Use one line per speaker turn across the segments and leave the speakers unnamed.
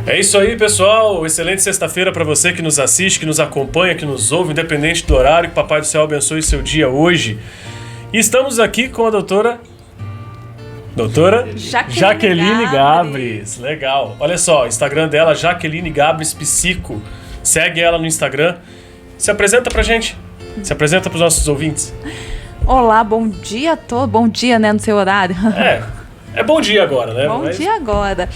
É isso aí, pessoal. Excelente sexta-feira para você que nos assiste, que nos acompanha, que nos ouve, independente do horário. Que o Papai do Céu abençoe seu dia hoje. E estamos aqui com a doutora Jaqueline Gabres. Legal. Olha só, o Instagram dela, Jaqueline Gabres Psico. Segue ela no Instagram. Se apresenta pra gente. Se apresenta pros nossos ouvintes.
Olá, bom dia a todos. Bom dia, né, no seu horário.
É bom dia agora, né?
Bom dia agora.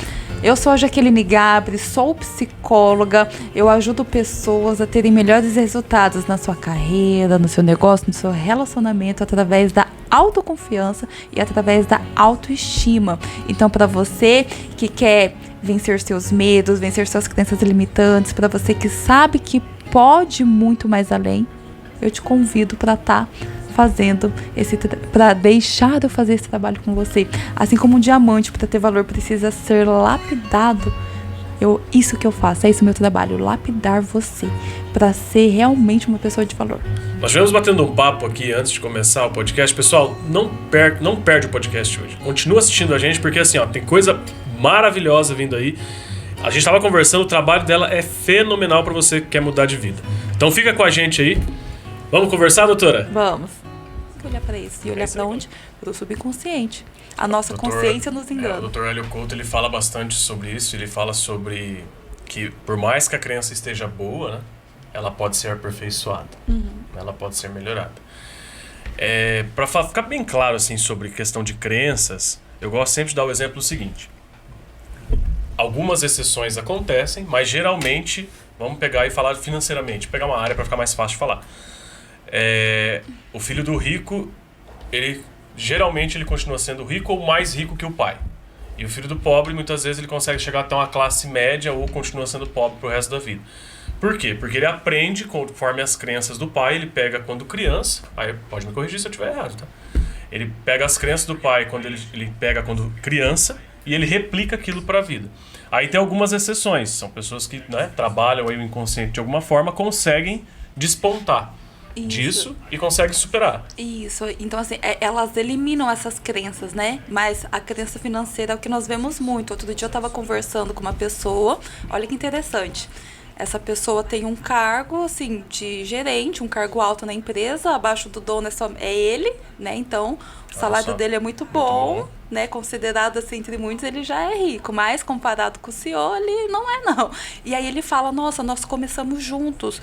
Eu sou a Jaqueline Gabres, sou psicóloga, eu ajudo pessoas a terem melhores resultados na sua carreira, no seu negócio, no seu relacionamento, através da autoconfiança e através da autoestima. Então, para você que quer vencer seus medos, vencer suas crenças limitantes, para você que sabe que pode muito mais além, eu te convido para estar fazendo para deixar eu fazer esse trabalho com você. Assim como um diamante, para ter valor, precisa ser lapidado. Isso que eu faço, é esse o meu trabalho, lapidar você, para ser realmente uma pessoa de valor.
Nós estivemos batendo um papo aqui antes de começar o podcast. Pessoal, não perde o podcast hoje. Continua assistindo a gente, porque assim, tem coisa maravilhosa vindo aí. A gente estava conversando, o trabalho dela é fenomenal para você que quer mudar de vida. Então fica com a gente aí. Vamos conversar, doutora?
Vamos. Olhar para isso. E olhar para onde? Para o subconsciente. A nossa consciência nos engana.
O Dr. Hélio Couto, ele fala bastante sobre isso. Ele fala sobre que por mais que a crença esteja boa, né, ela pode ser aperfeiçoada. Ela pode ser melhorada. Para ficar bem claro assim, sobre questão de crenças, eu gosto sempre de dar o exemplo seguinte. Algumas exceções acontecem, mas geralmente, vamos pegar e falar financeiramente. Pegar uma área para ficar mais fácil de falar. O filho do rico, geralmente ele continua sendo rico ou mais rico que o pai. E o filho do pobre, muitas vezes, ele consegue chegar até uma classe média ou continua sendo pobre pro resto da vida. Por quê? Porque ele aprende conforme as crenças do pai, ele pega quando criança, aí pode me corrigir se eu estiver errado, tá? Ele pega as crenças do pai quando ele pega quando criança e ele replica aquilo para a vida. Aí tem algumas exceções, são pessoas que, né, trabalham aí o inconsciente de alguma forma, conseguem despontar disso e consegue superar.
Isso, então assim, elas eliminam essas crenças, né? Mas a crença financeira é o que nós vemos muito. Outro dia eu estava conversando com uma pessoa, olha que interessante. Essa pessoa tem um cargo, assim, de gerente, um cargo alto na empresa, abaixo do dono é ele, né? Então, o salário dele é muito bom, né? Considerado, assim, entre muitos, ele já é rico, mas comparado com o CEO, ele não é, não. E aí ele fala, nossa, nós começamos juntos.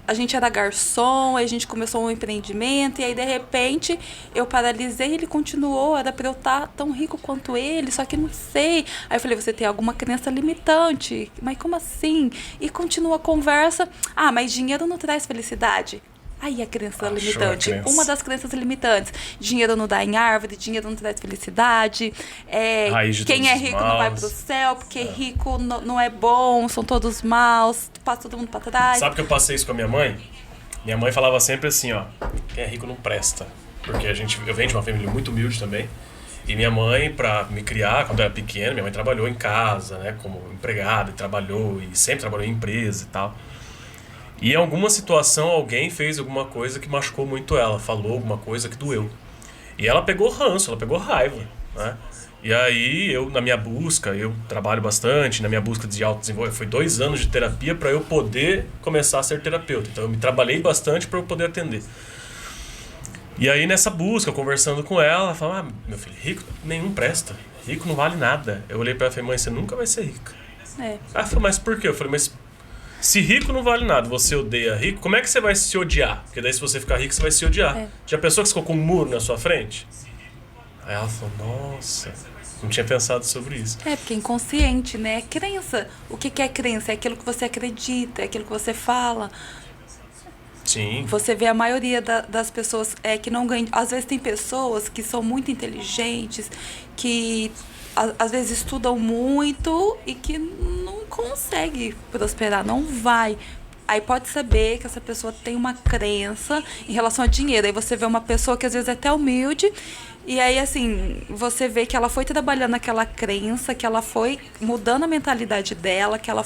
A gente era garçom, aí a gente começou um empreendimento, e aí de repente eu paralisei, ele continuou, era pra eu estar tão rico quanto ele, só que não sei. Aí eu falei, você tem alguma crença limitante? Mas como assim? E continua a conversa, mas dinheiro não traz felicidade. Aí a crença limitante, uma das crenças limitantes, dinheiro não dá em árvore, dinheiro não traz felicidade, quem é rico não vai pro céu, porque rico não é bom, são todos maus, passa todo mundo pra trás.
Sabe que eu passei isso com a minha mãe? Minha mãe falava sempre assim, quem é rico não presta, porque eu venho de uma família muito humilde também, e minha mãe, pra me criar, quando eu era pequeno, minha mãe trabalhou em casa, né, como empregada, e sempre trabalhou em empresa e tal. E em alguma situação alguém fez alguma coisa que machucou muito ela, falou alguma coisa que doeu. E ela pegou ranço, ela pegou raiva, né? E aí eu trabalho bastante, na minha busca de autodesenvolvimento, foi 2 anos de terapia para eu poder começar a ser terapeuta. Então eu me trabalhei bastante para eu poder atender. E aí nessa busca, conversando com ela falou, meu filho, rico nenhum presta, rico não vale nada. Eu olhei para ela e falei, mãe, você nunca vai ser rica. Ela falou, mas por quê? Eu falei, mas se rico não vale nada, você odeia rico, como é que você vai se odiar? Porque daí se você ficar rico, você vai se odiar. Já pensou que você ficou com um muro na sua frente? Aí ela falou, nossa, não tinha pensado sobre isso.
Porque é inconsciente, né? É crença. O que é crença? É aquilo que você acredita, é aquilo que você fala.
Sim.
Você vê a maioria das pessoas que não ganham. Às vezes tem pessoas que são muito inteligentes, que às vezes estudam muito e que não consegue prosperar, não vai. Aí pode saber que essa pessoa tem uma crença em relação a dinheiro. Aí você vê uma pessoa que às vezes é até humilde, e aí assim, você vê que ela foi trabalhando aquela crença, que ela foi mudando a mentalidade dela, que ela...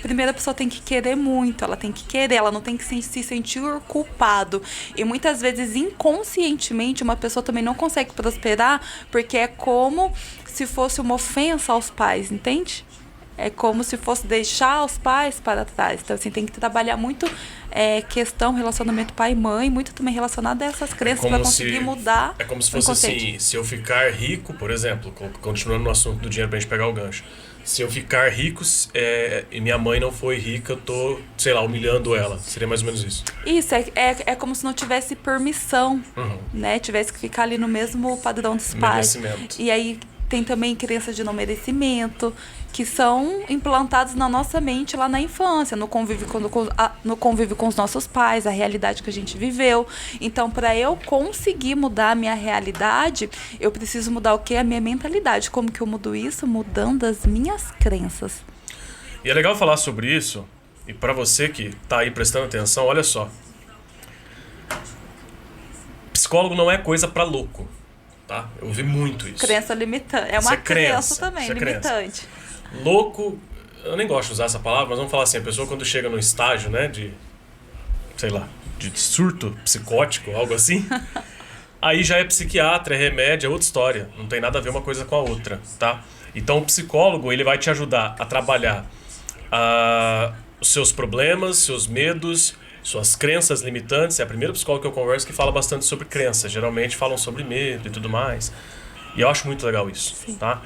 Primeiro, a pessoa tem que querer muito, ela tem que querer, ela não tem que se sentir culpado. E muitas vezes, inconscientemente, uma pessoa também não consegue prosperar, porque é como se fosse uma ofensa aos pais, entende? é como se fosse deixar os pais para trás. Então, assim, tem que trabalhar muito questão, relacionamento pai e mãe, muito também relacionado a essas crenças para conseguir mudar.
É como se fosse assim, se eu ficar rico, por exemplo, continuando no assunto do dinheiro pra gente pegar o gancho. Se eu ficar rico e minha mãe não foi rica, eu tô, sei lá, humilhando ela. Seria mais ou menos isso.
Isso, é como se não tivesse permissão, né? Tivesse que ficar ali no mesmo padrão dos pais. E aí tem também crença de não merecimento, que são implantados na nossa mente lá na infância, no convívio com os nossos pais, a realidade que a gente viveu. Então, para eu conseguir mudar a minha realidade, eu preciso mudar o quê? A minha mentalidade. Como que eu mudo isso? Mudando as minhas crenças.
E é legal falar sobre isso, e para você que tá aí prestando atenção, olha só. Psicólogo não é coisa para louco. Tá? Eu ouvi muito isso.
Crença limitante. É uma crença também, limitante.
Louco, eu nem gosto de usar essa palavra, mas vamos falar assim, a pessoa quando chega no estágio, né, de, sei lá, de surto psicótico, algo assim, aí já é psiquiatra, é remédio, é outra história. Não tem nada a ver uma coisa com a outra, tá? Então o psicólogo, ele vai te ajudar a trabalhar os seus problemas, seus medos, suas crenças limitantes. É a primeira psicóloga que eu converso que fala bastante sobre crenças. Geralmente falam sobre medo e tudo mais. E eu acho muito legal isso, tá?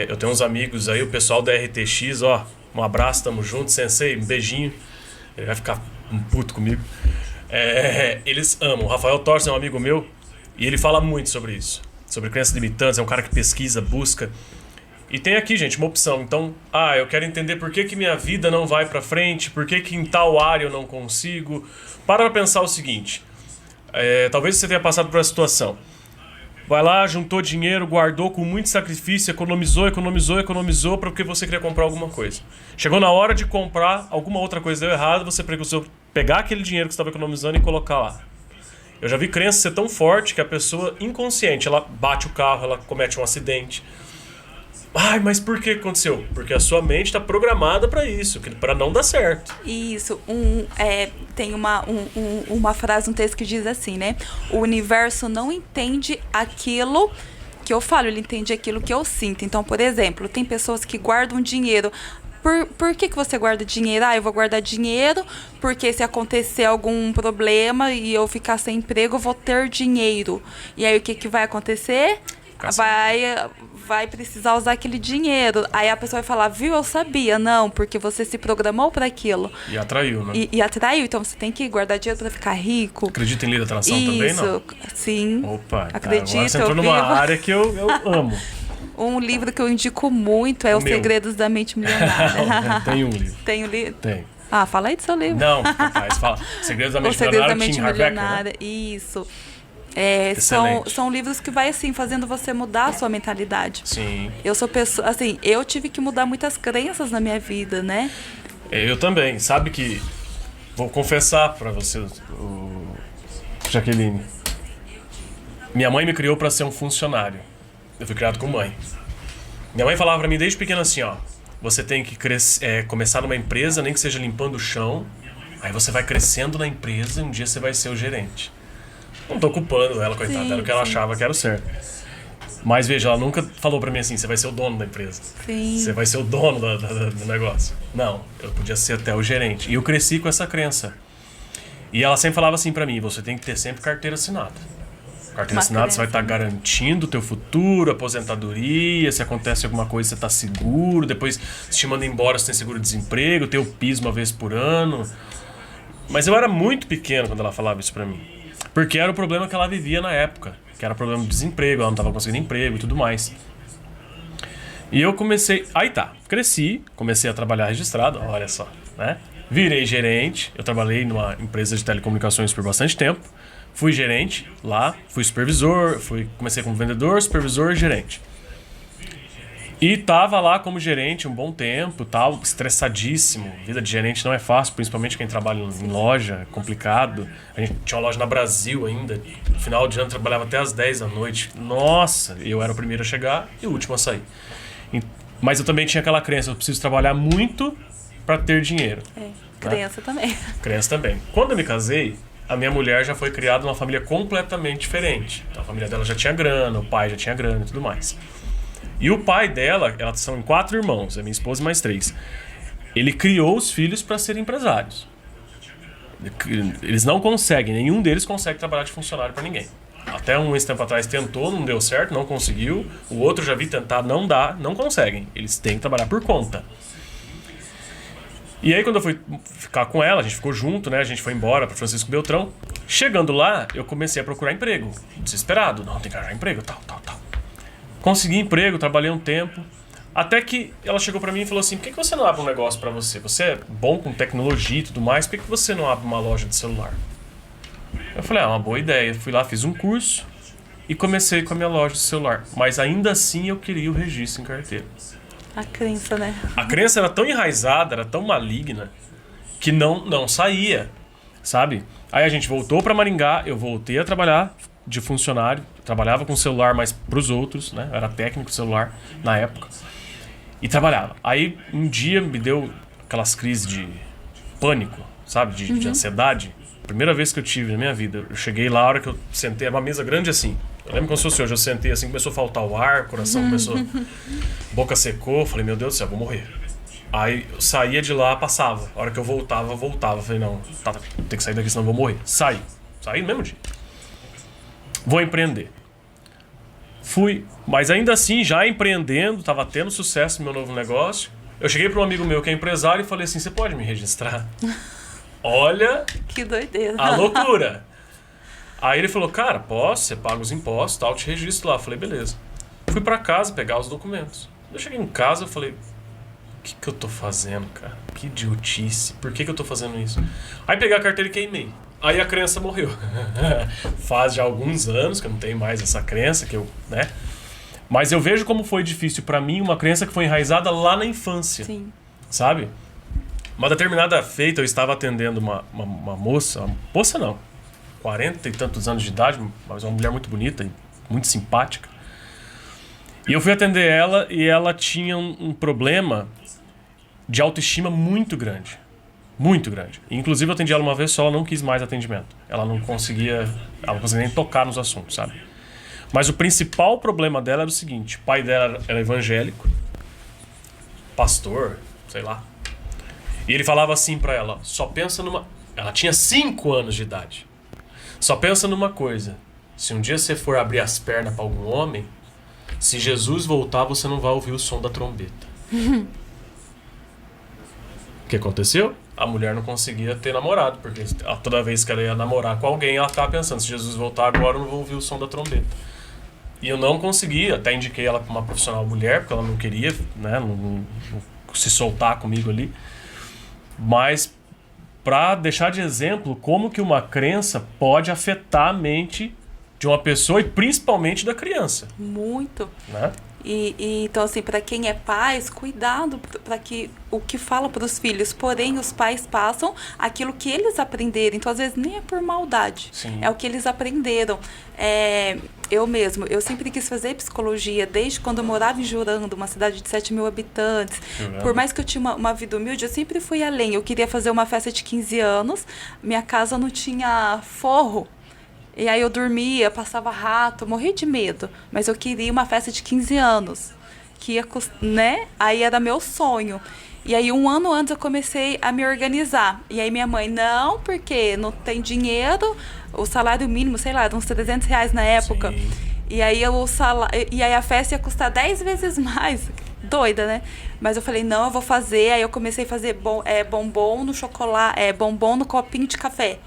Eu tenho uns amigos aí, o pessoal da RTX, ó, um abraço, tamo junto, sensei, um beijinho. Ele vai ficar um puto comigo. Eles amam. O Rafael Torres é um amigo meu e ele fala muito sobre isso. Sobre crenças limitantes, é um cara que pesquisa, busca. E tem aqui, gente, uma opção. Então, eu quero entender por que minha vida não vai pra frente, por que em tal área eu não consigo. Para pra pensar o seguinte, talvez você tenha passado por essa situação. Vai lá, juntou dinheiro, guardou com muito sacrifício, economizou porque você queria comprar alguma coisa. Chegou na hora de comprar, alguma outra coisa deu errado, você precisou pegar aquele dinheiro que você estava economizando e colocar lá. Eu já vi crença ser tão forte que a pessoa inconsciente, ela bate o carro, ela comete um acidente. Mas por que aconteceu? Porque a sua mente está programada para isso, para não dar certo.
Isso. Tem uma frase, um texto que diz assim, né? O universo não entende aquilo que eu falo, ele entende aquilo que eu sinto. Então, por exemplo, tem pessoas que guardam dinheiro. Por que você guarda dinheiro? Eu vou guardar dinheiro porque se acontecer algum problema e eu ficar sem emprego, eu vou ter dinheiro. E aí o que vai acontecer? Vai precisar usar aquele dinheiro. Aí a pessoa vai falar, viu, eu sabia. Não, porque você se programou para aquilo.
E atraiu, né?
E atraiu, então você tem que guardar dinheiro para ficar rico.
Acredita em lei da atração também, não?
Sim.
Opa,
acredito.
Agora você entrou numa área que eu amo.
Um livro que eu indico muito é Os Segredos da Mente Milionária.
Tem um livro.
Tem um livro?
Tem.
Fala aí do seu livro.
Não, rapaz, fala. Segredos da Mente
Milionária, né? Isso. São livros que vai assim fazendo você mudar a sua mentalidade.
Sim.
Eu sou pessoa, assim, eu tive que mudar muitas crenças na minha vida, né?
Eu também. Sabe que vou confessar pra você, Jaqueline. Minha mãe me criou pra ser um funcionário. Eu fui criado com mãe. Minha mãe falava pra mim desde pequeno assim, ó, você tem que começar numa empresa, nem que seja limpando o chão. Aí você vai crescendo na empresa e um dia você vai ser o gerente. Não tô culpando ela, coitada, era o que ela achava que era o certo. Mas veja, ela nunca falou pra mim assim, você vai ser o dono da empresa.
Sim.
Você vai ser o dono do negócio. Não, eu podia ser até o gerente. E eu cresci com essa crença. E ela sempre falava assim pra mim, você tem que ter sempre carteira assinada. Carteira assinada, você vai estar garantindo o teu futuro, aposentadoria, se acontece alguma coisa você tá seguro, depois se te manda embora, você tem seguro-desemprego, tem o PIS uma vez por ano. Mas eu era muito pequeno quando ela falava isso pra mim. Porque era o problema que ela vivia na época, que era o problema do desemprego, ela não estava conseguindo emprego e tudo mais. E eu cresci, comecei a trabalhar registrado, olha só, né? Virei gerente, eu trabalhei numa empresa de telecomunicações por bastante tempo, fui gerente lá, fui supervisor, comecei como vendedor, supervisor e gerente. E tava lá como gerente um bom tempo, tal, estressadíssimo. Vida de gerente não é fácil, principalmente quem trabalha em loja, é complicado. A gente tinha uma loja no Brasil ainda. No final de ano trabalhava até às 10 da noite. Nossa, eu era o primeiro a chegar e o último a sair. Mas eu também tinha aquela crença, eu preciso trabalhar muito para ter dinheiro.
Crença também.
Crença também. Quando eu me casei, a minha mulher já foi criada numa família completamente diferente. Então a família dela já tinha grana, o pai já tinha grana e tudo mais. E o pai dela, elas são 4 irmãos, a minha esposa e mais 3. Ele criou os filhos para serem empresários. Eles não conseguem, nenhum deles consegue trabalhar de funcionário para ninguém. Até esse tempo atrás tentou, não deu certo, não conseguiu. O outro já vi tentar, não dá, não conseguem. Eles têm que trabalhar por conta. E aí quando eu fui ficar com ela, a gente ficou junto, né? A gente foi embora para Francisco Beltrão. Chegando lá, eu comecei a procurar emprego. Desesperado. Não, tem que arranjar emprego, tal. Consegui emprego, trabalhei um tempo. Até que ela chegou pra mim e falou assim, por que você não abre um negócio pra você? Você é bom com tecnologia e tudo mais, por que você não abre uma loja de celular? Eu falei, uma boa ideia. Fui lá, fiz um curso e comecei com a minha loja de celular. Mas ainda assim eu queria o registro em carteira.
A crença, né?
A crença era tão enraizada, era tão maligna, que não saía, sabe? Aí a gente voltou pra Maringá, eu voltei a trabalhar de funcionário, trabalhava com celular, mas pros outros, né? Eu era técnico de celular na época. E trabalhava. Aí um dia me deu aquelas crises de pânico, sabe? De ansiedade. Primeira vez que eu tive na minha vida. Eu cheguei lá, a hora que eu sentei, era uma mesa grande assim. Eu lembro como se fosse hoje, eu sentei assim, começou a faltar o ar, o coração começou... Boca secou, falei, meu Deus do céu, vou morrer. Aí eu saía de lá, passava. A hora que eu voltava. Falei, não, tem que sair daqui, senão eu vou morrer. Saí no mesmo dia. Vou empreender. Fui, mas ainda assim, já empreendendo, tava tendo sucesso no meu novo negócio. Eu cheguei para um amigo meu que é empresário e falei assim, você pode me registrar? Olha...
Que doideira.
A loucura. Aí ele falou, cara, posso, você paga os impostos, tal, te registro lá. Eu falei, beleza. Fui para casa pegar os documentos. Eu cheguei em casa e falei, o que eu tô fazendo, cara? Que idiotice, por que eu tô fazendo isso? Aí peguei a carteira e queimei. Aí a crença morreu. Faz já alguns anos que eu não tenho mais essa crença, né? Mas eu vejo como foi difícil pra mim uma crença que foi enraizada lá na infância.
Sim.
Sabe? Uma determinada feita, eu estava atendendo uma moça não, 40 e tantos anos de idade, mas uma mulher muito bonita e muito simpática. E eu fui atender ela e ela tinha um problema de autoestima muito grande. Muito grande. Inclusive eu atendi ela uma vez só, ela não quis mais atendimento. Ela não conseguia nem tocar nos assuntos, sabe? Mas o principal problema dela era o seguinte, o pai dela era evangélico, pastor, sei lá. E ele falava assim pra ela, só pensa numa... Ela tinha 5 anos de idade. Só pensa numa coisa, se um dia você for abrir as pernas pra algum homem, se Jesus voltar, você não vai ouvir o som da trombeta. O que aconteceu? A mulher não conseguia ter namorado, porque toda vez que ela ia namorar com alguém, ela ficava pensando, se Jesus voltar agora, eu não vou ouvir o som da trombeta. E eu não consegui, até indiquei ela para uma profissional mulher, porque ela não queria, né, não se soltar comigo ali. Mas para deixar de exemplo como que uma crença pode afetar a mente de uma pessoa e principalmente da criança.
Muito.
Né?
Então, assim, para quem é pais, cuidado para que o que fala para os filhos. Porém, os pais passam aquilo que eles aprenderam. Então, às vezes, nem é por maldade.
Sim.
É o que eles aprenderam. Eu sempre quis fazer psicologia, desde quando eu morava em Juranda, uma cidade de 7 mil habitantes. Por mais que eu tinha uma vida humilde, eu sempre fui além. Eu queria fazer uma festa de 15 anos, minha casa não tinha forro. E aí eu dormia, passava rato, morria de medo. Mas eu queria uma festa de 15 anos. Que ia, né? Aí era meu sonho. E aí 1 ano antes eu comecei a me organizar. E aí minha mãe, não, porque não tem dinheiro. O salário mínimo, sei lá, era uns R$300 na época.
Sim.
E aí a festa ia custar 10 vezes mais. Doida, né? Mas eu falei, não, eu vou fazer. Aí eu comecei a fazer bombom no chocolate, bombom no copinho de café.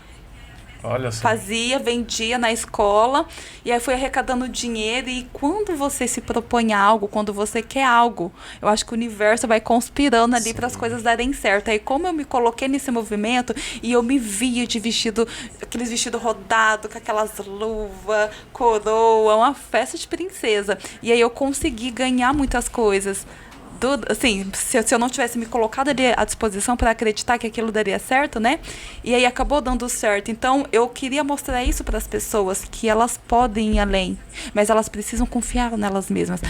Olha só.
Fazia, vendia na escola e aí fui arrecadando dinheiro. E quando você se propõe algo, quando você quer algo, eu acho que o universo vai conspirando ali para as coisas darem certo. Aí como eu me coloquei nesse movimento e eu me via de vestido, aqueles vestidos rodados, com aquelas luvas, coroa, uma festa de princesa. E aí eu consegui ganhar muitas coisas. Assim, se eu não tivesse me colocado ali à disposição para acreditar que aquilo daria certo, né? E aí acabou dando certo. Então, eu queria mostrar isso para as pessoas, que elas podem ir além, mas elas precisam confiar nelas mesmas.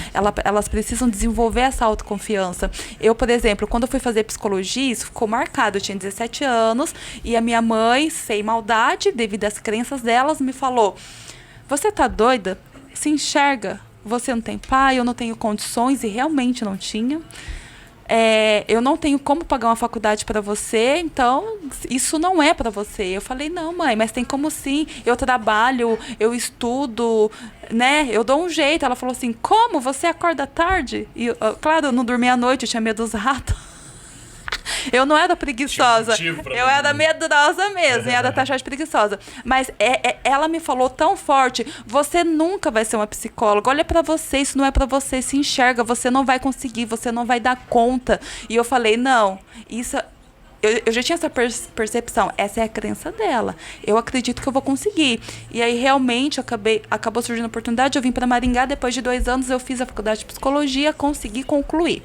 Elas precisam desenvolver essa autoconfiança. Eu, por exemplo, quando eu fui fazer psicologia, isso ficou marcado. Eu tinha 17 anos e a minha mãe, sem maldade, devido às crenças delas, me falou: você tá doida? Se enxerga. você não tem pai, eu não tenho condições, e realmente não tinha. Eu não tenho como pagar uma faculdade para você, então isso não é para você. Eu falei, não, mãe, mas tem como sim. Eu trabalho, eu estudo, né? Eu dou um jeito. Ela falou assim, como? Você acorda tarde? E, claro, eu não dormia à noite, eu tinha medo dos ratos. Eu não era preguiçosa, eu era medrosa mesmo, e era taxada de preguiçosa. Mas ela me falou tão forte, você nunca vai ser uma psicóloga, olha pra você, isso não é pra você, se enxerga, você não vai conseguir, você não vai dar conta. E eu falei, não, isso... Eu já tinha essa percepção, essa é a crença dela. Eu acredito que eu vou conseguir. E aí, realmente, acabou surgindo a oportunidade, eu vim para Maringá, depois de 2 anos eu fiz a faculdade de psicologia, consegui concluir.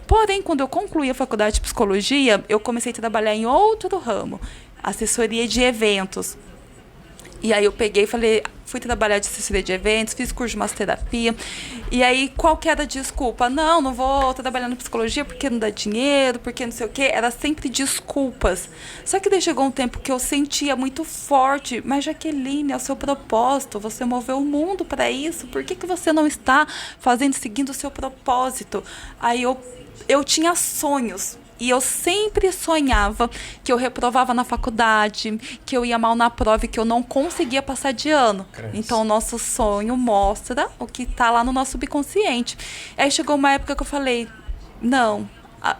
Porém, quando eu concluí a faculdade de psicologia, eu comecei a trabalhar em outro ramo, assessoria de eventos. E aí eu peguei e falei, fui trabalhar de assessoria de eventos, fiz curso de massoterapia. E aí, qual que era a desculpa? Não vou trabalhar na psicologia porque não dá dinheiro, porque não sei o quê. Era sempre desculpas. Só que daí chegou um tempo que eu sentia muito forte. Mas, Jaqueline, é o seu propósito. Você moveu o mundo para isso. Por que você não está seguindo o seu propósito? Aí eu tinha sonhos. E eu sempre sonhava que eu reprovava na faculdade, que eu ia mal na prova e que eu não conseguia passar de ano. Cresce. Então, o nosso sonho mostra o que está lá no nosso subconsciente. Aí chegou uma época que eu falei, não.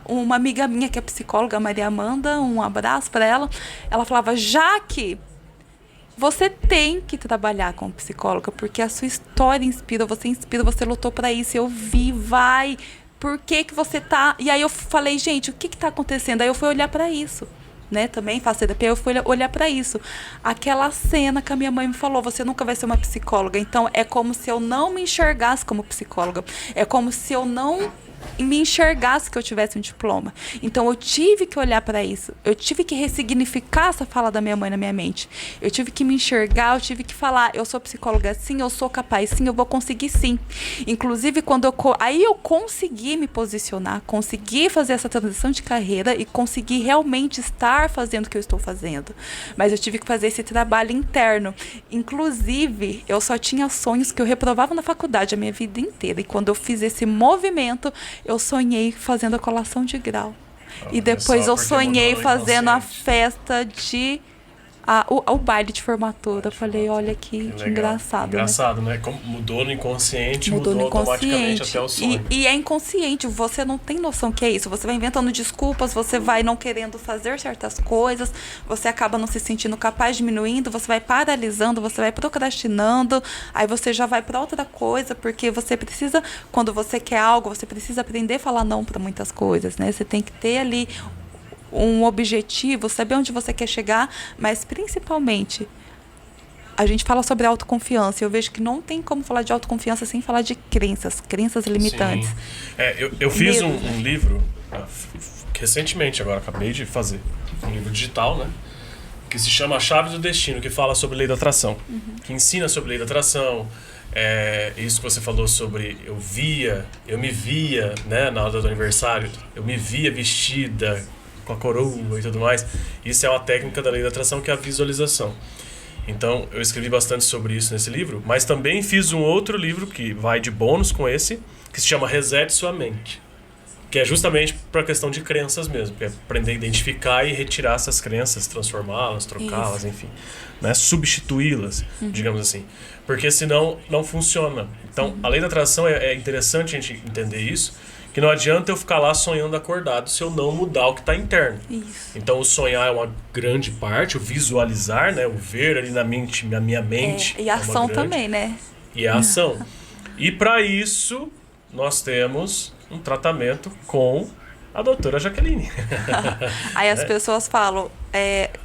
Uma amiga minha que é psicóloga, Maria Amanda, um abraço para ela. Ela falava, Jaque, você tem que trabalhar como psicóloga, porque a sua história inspira, você lutou para isso. Eu vi, vai... Por que você tá... E aí eu falei, gente, o que tá acontecendo? Aí eu fui olhar para isso, né? Também faço terapia, eu fui olhar para isso. Aquela cena que a minha mãe me falou, você nunca vai ser uma psicóloga. Então, é como se eu não me enxergasse como psicóloga. É como se eu não me enxergasse que eu tivesse um diploma. Então, eu tive que olhar para isso. Eu tive que ressignificar essa fala da minha mãe na minha mente. Eu tive que me enxergar, eu tive que falar, eu sou psicóloga sim, eu sou capaz sim, eu vou conseguir sim. Inclusive, aí eu consegui me posicionar, consegui fazer essa transição de carreira e consegui realmente estar fazendo o que eu estou fazendo. Mas eu tive que fazer esse trabalho interno. Inclusive, eu só tinha sonhos que eu reprovava na faculdade a minha vida inteira. E quando eu fiz esse movimento, eu sonhei fazendo a colação de grau. E depois eu sonhei fazendo a festa de... o baile de formatura. Eu falei, olha que engraçado.
Engraçado, né? Como mudou no inconsciente, mudou automaticamente até o sonho.
E é inconsciente, você não tem noção que é isso. Você vai inventando desculpas, você vai não querendo fazer certas coisas, você acaba não se sentindo capaz, diminuindo, você vai paralisando, você vai procrastinando, aí você já vai para outra coisa, porque você precisa, quando você quer algo, você precisa aprender a falar não para muitas coisas, né? Você tem que ter ali um objetivo, saber onde você quer chegar, mas principalmente a gente fala sobre autoconfiança. Eu vejo que não tem como falar de autoconfiança sem falar de crenças limitantes.
Eu fiz um livro recentemente, agora acabei de fazer um livro digital, né, que se chama A Chave do Destino, que fala sobre lei da atração, que ensina sobre lei da atração. Isso que você falou sobre eu me via, né, na hora do aniversário, eu me via vestida com a coroa e tudo mais. Isso é uma técnica da lei da atração, que é a visualização. Então, eu escrevi bastante sobre isso nesse livro, mas também fiz um outro livro que vai de bônus com esse, que se chama Reset Sua Mente, que é justamente para a questão de crenças mesmo, que é aprender a identificar e retirar essas crenças, transformá-las, trocá-las, enfim, né? Substituí-las, digamos assim, porque senão não funciona. Então, a lei da atração, é interessante a gente entender isso, que não adianta eu ficar lá sonhando acordado se eu não mudar o que está interno. Isso. Então, o sonhar é uma grande parte, o visualizar, né? O ver ali na minha mente.
E a ação também, né?
E a ação. E para isso, nós temos um tratamento com a doutora Jaqueline.
Aí as pessoas falam,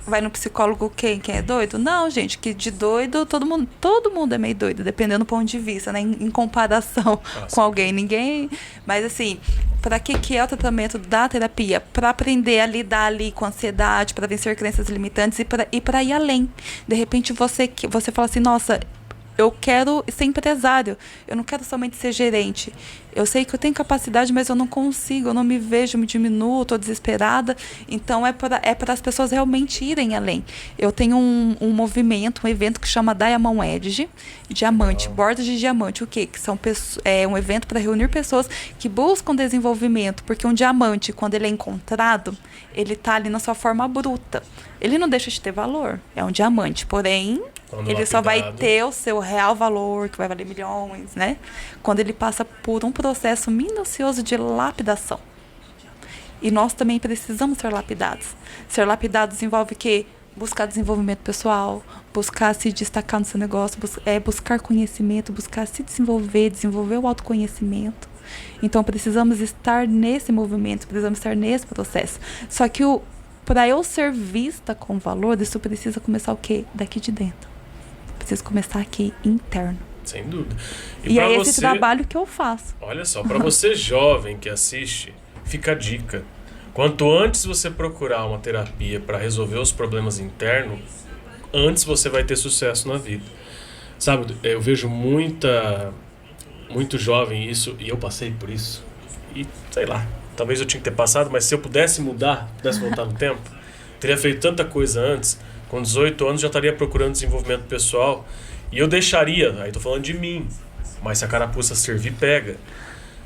vai no psicólogo quem é doido? Não, gente, que de doido, todo mundo é meio doido, dependendo do ponto de vista, né? Em comparação com alguém, ninguém... Mas assim, para que é o tratamento da terapia? Para aprender a lidar ali com a ansiedade, para vencer crenças limitantes e para ir além. De repente você fala assim, nossa... eu quero ser empresário. Eu não quero somente ser gerente. Eu sei que eu tenho capacidade, mas eu não consigo. Eu não me vejo, me diminuo, estou desesperada. Então, é para as pessoas realmente irem além. Eu tenho um movimento, um evento que chama Diamond Edge, diamante, bordas de diamante. O quê? Que são um evento para reunir pessoas que buscam desenvolvimento. Porque um diamante, quando ele é encontrado, ele está ali na sua forma bruta. Ele não deixa de ter valor. É um diamante. Porém, ele só vai ter o seu real valor, que vai valer milhões, né? Quando ele passa por um processo minucioso de lapidação. E nós também precisamos ser lapidados. Ser lapidados envolve o quê? Buscar desenvolvimento pessoal, buscar se destacar no seu negócio, buscar conhecimento, buscar se desenvolver o autoconhecimento. Então, precisamos estar nesse movimento, precisamos estar nesse processo. Só que para eu ser vista com valor, isso precisa começar o quê? Daqui de dentro. Precisa começar aqui, interno.
Sem dúvida.
E é esse trabalho que eu faço.
Olha só, para você jovem que assiste, fica a dica. Quanto antes você procurar uma terapia para resolver os problemas internos, antes você vai ter sucesso na vida. Sabe, eu vejo muito jovem isso, e eu passei por isso. E, sei lá, talvez eu tinha que ter passado, mas se eu pudesse mudar, pudesse voltar no tempo, teria feito tanta coisa antes. Com 18 anos já estaria procurando desenvolvimento pessoal. E eu deixaria, aí tô falando de mim, mas se a carapuça servir, pega.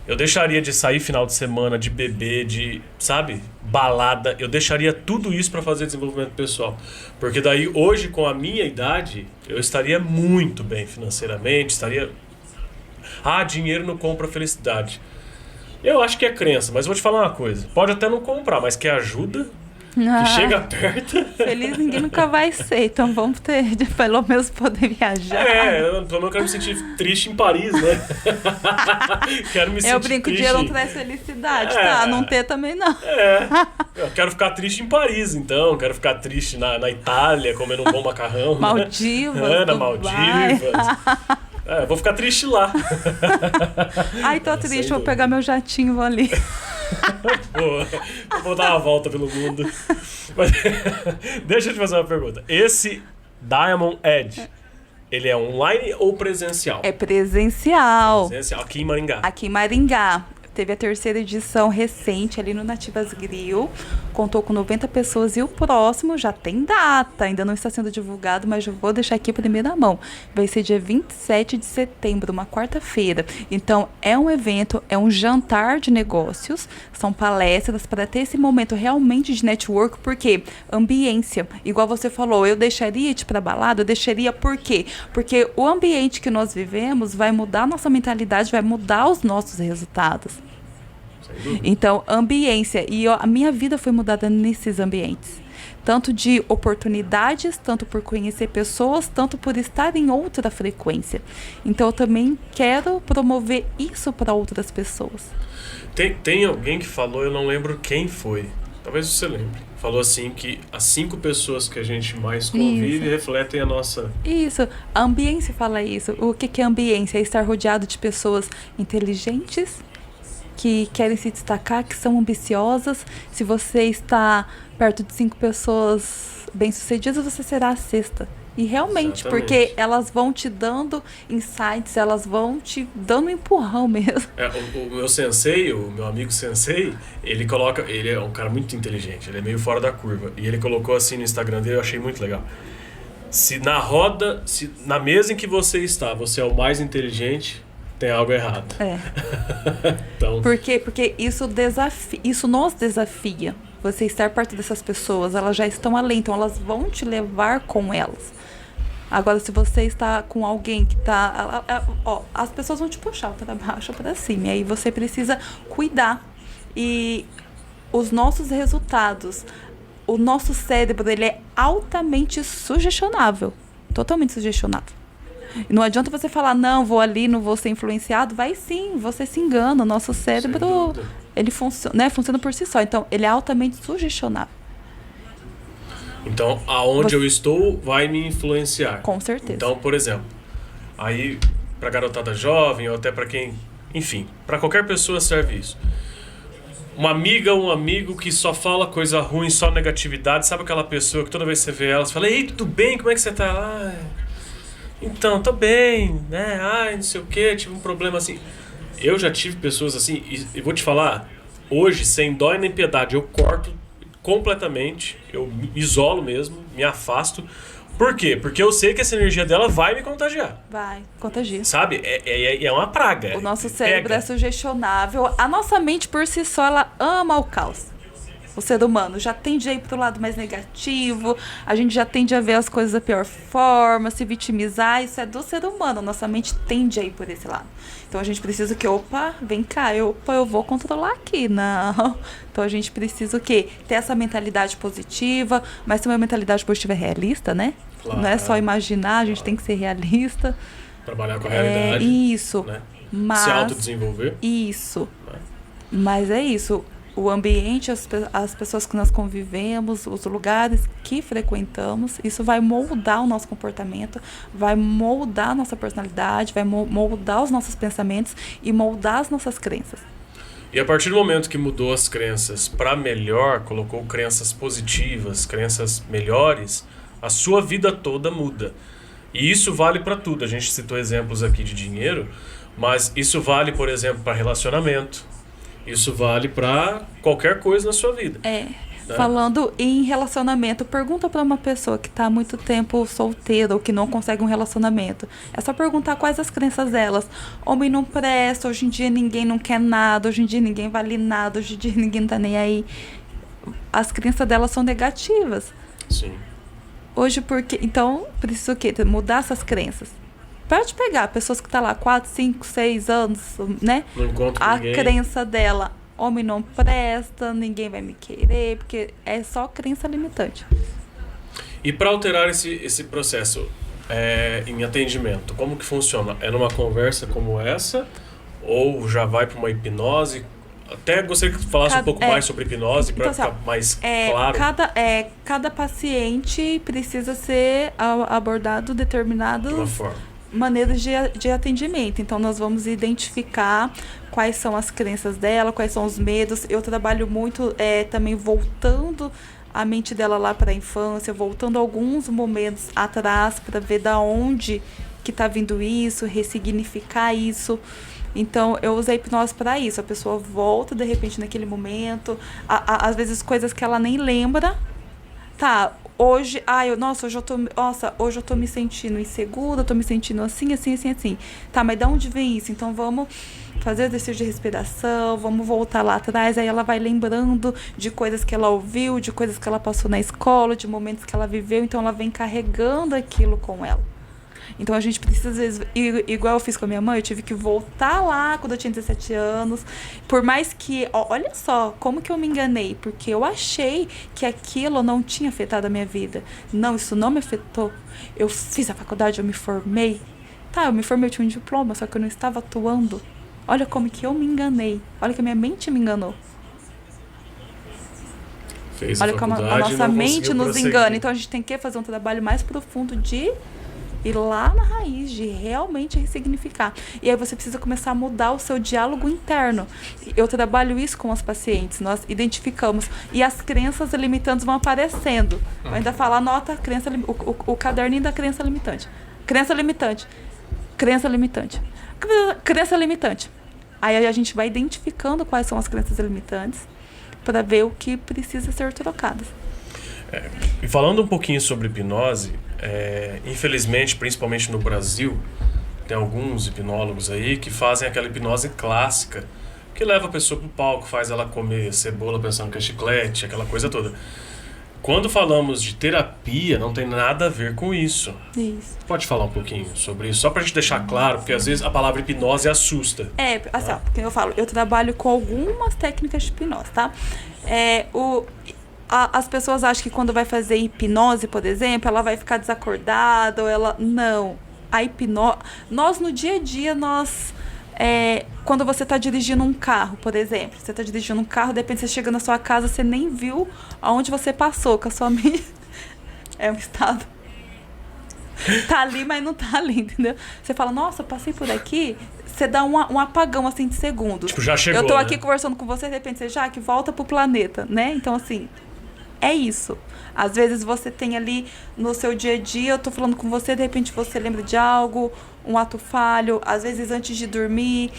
Eu deixaria de sair final de semana, de beber, de, sabe, balada. Eu deixaria tudo isso para fazer desenvolvimento pessoal. Porque daí, hoje, com a minha idade, eu estaria muito bem financeiramente, dinheiro não compra felicidade. Eu acho que é crença, mas vou te falar uma coisa. Pode até não comprar, mas que ajuda, que chega perto.
Feliz ninguém nunca vai ser, então vamos ter, pelo menos poder viajar.
Pelo menos eu quero me sentir triste em Paris, né? Quero me sentir
eu brinco,
triste.
Dinheiro não traz felicidade, tá? Não ter também não.
Eu quero ficar triste em Paris, então. Quero ficar triste na Itália, comendo um bom macarrão.
Maldivas,
na Maldivas. Vou ficar triste lá.
Ai, tô triste, vou pegar meu jatinho e vou ali.
Vou dar uma volta pelo mundo. Mas, deixa eu te fazer uma pergunta. Esse Diamond Edge, ele é online ou presencial?
É presencial.
Aqui em Maringá.
Aqui em Maringá. Teve a 3ª edição recente ali no Nativas Grill. Contou com 90 pessoas e o próximo já tem data. Ainda não está sendo divulgado, mas eu vou deixar aqui em primeira mão. Vai ser dia 27 de setembro, uma quarta-feira. Então, é um evento, é um jantar de negócios. São palestras para ter esse momento realmente de network. Por quê? Ambiência. Igual você falou, eu deixaria de ir para balada, eu deixaria por quê? Porque o ambiente que nós vivemos vai mudar a nossa mentalidade, vai mudar os nossos resultados. Então, ambiência. E a minha vida foi mudada nesses ambientes. Tanto de oportunidades, tanto por conhecer pessoas, tanto por estar em outra frequência. Então, eu também quero promover isso para outras pessoas.
Tem alguém que falou, eu não lembro quem foi. Talvez você lembre. Falou assim que as 5 pessoas que a gente mais convive refletem a nossa...
Isso. A ambiência fala isso. O que é ambiência? É estar rodeado de pessoas inteligentes, que querem se destacar, que são ambiciosas. Se você está perto de 5 pessoas bem-sucedidas, você será a 6ª. E realmente, porque elas vão te dando insights, elas vão te dando um empurrão mesmo.
O meu sensei, o meu amigo sensei, ele é um cara muito inteligente, ele é meio fora da curva. E ele colocou assim no Instagram dele, eu achei muito legal. Se na mesa em que você está, você é o mais inteligente, tem algo errado. Então...
Por quê? Porque isso nos desafia. Você estar perto dessas pessoas, elas já estão além, então elas vão te levar com elas. Agora, se você está com alguém que está... as pessoas vão te puxar para baixo, para cima. E aí você precisa cuidar. E os nossos resultados, o nosso cérebro, ele é altamente sugestionável. Totalmente sugestionável. Não adianta você falar, não, vou ali, não vou ser influenciado. Vai sim, você se engana. O nosso cérebro, ele funciona por si só. Então, ele é altamente sugestionável.
Então, aonde eu estou vai me influenciar.
Com certeza.
Então, por exemplo, aí pra garotada jovem ou até pra quem... Enfim, pra qualquer pessoa serve isso. Uma amiga ou um amigo que só fala coisa ruim, só negatividade. Sabe aquela pessoa que toda vez que você vê ela, você fala, ei, tudo bem? Como é que você tá? Então, tô bem, né? Ai, não sei o quê, tive um problema assim. Eu já tive pessoas assim, e vou te falar, hoje, sem dó e nem piedade, eu corto completamente, eu me isolo mesmo, me afasto. Por quê? Porque eu sei que essa energia dela vai me contagiar.
Vai, contagia.
Sabe? É uma praga.
O nosso cérebro
Pega.
é sugestionável. A nossa mente, por si só, ela ama o caos. O ser humano já tende a ir pro lado mais negativo, a gente já tende a ver as coisas da pior forma, se vitimizar, isso é do ser humano, nossa mente tende a ir por esse lado. Então a gente precisa que, vem cá, eu vou controlar aqui, não. Então a gente precisa o quê? Ter essa mentalidade positiva, mas ter uma mentalidade positiva realista, né?
Claro.
Não é só imaginar, a gente tem que ser realista.
Trabalhar com a realidade.
Isso.
Né?
Mas,
se autodesenvolver.
Isso.
Né?
Mas é isso. O ambiente, as pessoas que nós convivemos, os lugares que frequentamos, isso vai moldar o nosso comportamento, vai moldar a nossa personalidade, vai moldar os nossos pensamentos e moldar as nossas crenças.
E a partir do momento que mudou as crenças para melhor, colocou crenças positivas, crenças melhores, a sua vida toda muda. E isso vale para tudo. A gente citou exemplos aqui de dinheiro, mas isso vale, por exemplo, para relacionamento. Isso vale para qualquer coisa na sua vida.
Né? Falando em relacionamento, pergunta para uma pessoa que está há muito tempo solteira ou que não consegue um relacionamento. É só perguntar quais as crenças delas. Homem não presta, hoje em dia ninguém não quer nada, hoje em dia ninguém vale nada, hoje em dia ninguém não tá nem aí. As crenças delas são negativas.
Sim.
Hoje, porque... Então, precisa o quê? Mudar essas crenças. Pode pegar pessoas que estão lá 4, 5, 6 anos, né?
Não encontro
a
ninguém.
Crença dela, homem não presta, ninguém vai me querer, porque é só crença limitante.
E para alterar esse processo em atendimento, como que funciona? É numa conversa como essa? Ou já vai para uma hipnose? Até gostaria que tu falasse um pouco mais sobre hipnose, para
então,
ficar mais claro.
Cada paciente precisa ser abordado determinado...
De uma forma.
Maneiras de atendimento. Então, nós vamos identificar quais são as crenças dela, quais são os medos. Eu trabalho muito também voltando a mente dela lá para a infância, voltando alguns momentos atrás para ver da onde que está vindo isso, ressignificar isso. Então, eu usei a hipnose para isso. A pessoa volta, de repente, naquele momento. Às vezes, coisas que ela nem lembra. Tá, hoje eu tô me sentindo insegura, tô me sentindo assim. Tá, mas de onde vem isso? Então vamos fazer exercício de respiração, vamos voltar lá atrás, aí ela vai lembrando de coisas que ela ouviu, de coisas que ela passou na escola, de momentos que ela viveu, então ela vem carregando aquilo com ela. Então a gente precisa, às vezes, igual eu fiz com a minha mãe, eu tive que voltar lá quando eu tinha 17 anos. Por mais que, olha só, como que eu me enganei, porque eu achei que aquilo não tinha afetado a minha vida. Não, isso não me afetou. Eu fiz a faculdade, eu me formei. Tá, eu me formei, eu tinha um diploma, só que eu não estava atuando. Olha como que eu me enganei. Olha que a minha mente me enganou. Olha como a nossa mente nos engana. Então a gente tem que fazer um trabalho mais profundo de ir lá na raiz, de realmente ressignificar. E aí você precisa começar a mudar o seu diálogo interno. Eu trabalho isso com as pacientes, nós identificamos. E as crenças limitantes vão aparecendo. Eu ainda falo, anota o caderninho da crença limitante. Crença limitante. Crença limitante. Crença limitante. Aí a gente vai identificando quais são as crenças limitantes para ver o que precisa ser trocado.
E falando um pouquinho sobre hipnose, infelizmente, principalmente no Brasil, tem alguns hipnólogos aí que fazem aquela hipnose clássica, que leva a pessoa pro palco, faz ela comer cebola pensando que é chiclete, aquela coisa toda. Quando falamos de terapia, não tem nada a ver com isso.
Isso.
Pode falar um pouquinho sobre isso? Só pra gente deixar claro, porque às vezes a palavra hipnose assusta.
Assim, porque eu falo, eu trabalho com algumas técnicas de hipnose, tá? As pessoas acham que quando vai fazer hipnose, por exemplo, ela vai ficar desacordada, ou ela... Não. A hipnose... Nós, no dia a dia, quando você está dirigindo um carro, por exemplo, você está dirigindo um carro, de repente você chega na sua casa, você nem viu aonde você passou, com a sua mente... É um estado... Tá ali, mas não tá ali, entendeu? Você fala, nossa, passei por aqui... Você dá um apagão, assim, de segundos.
Tipo, já chegou,
eu tô aqui conversando com você, de repente você volta pro planeta, né? Então, assim... é isso. Às vezes você tem ali no seu dia a dia, eu tô falando com você, de repente você lembra de algo, um ato falho, às vezes antes de dormir.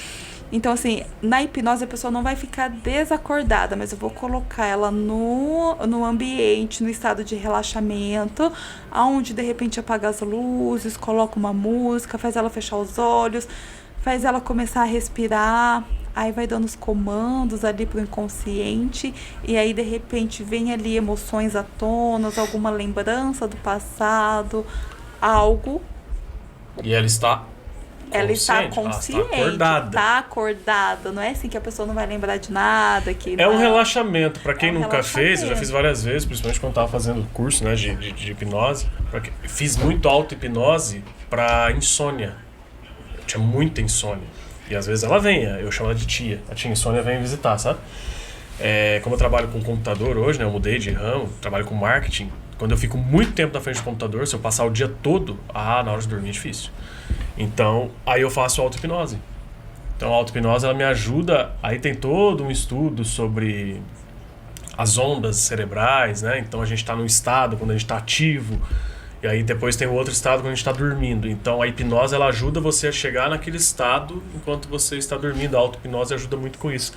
Então, assim, na hipnose a pessoa não vai ficar desacordada, mas eu vou colocar ela no ambiente, no estado de relaxamento, onde de repente apaga as luzes, coloca uma música, faz ela fechar os olhos, faz ela começar a respirar, aí vai dando os comandos ali pro inconsciente, e aí de repente vem ali emoções à tona, alguma lembrança do passado, algo.
E ela está
consciente,
está
acordada. Não é assim que a pessoa não vai lembrar de nada.
É um relaxamento. Para quem nunca fez, eu já fiz várias vezes, principalmente quando estava fazendo curso, né, de hipnose. Fiz muito auto-hipnose para insônia. Eu tinha muita insônia. E às vezes ela vem, eu chamo ela de tia. A tia insônia vem visitar, sabe? Como eu trabalho com computador hoje, né, eu mudei de ramo, trabalho com marketing. Quando eu fico muito tempo na frente do computador, se eu passar o dia todo, na hora de dormir é difícil. Então, aí eu faço auto-hipnose. Então, a auto-hipnose, ela me ajuda... Aí tem todo um estudo sobre as ondas cerebrais, né? Então, a gente está num estado quando a gente está ativo. E aí, depois tem o outro estado quando a gente está dormindo. Então, a hipnose, ela ajuda você a chegar naquele estado enquanto você está dormindo. A auto-hipnose ajuda muito com isso.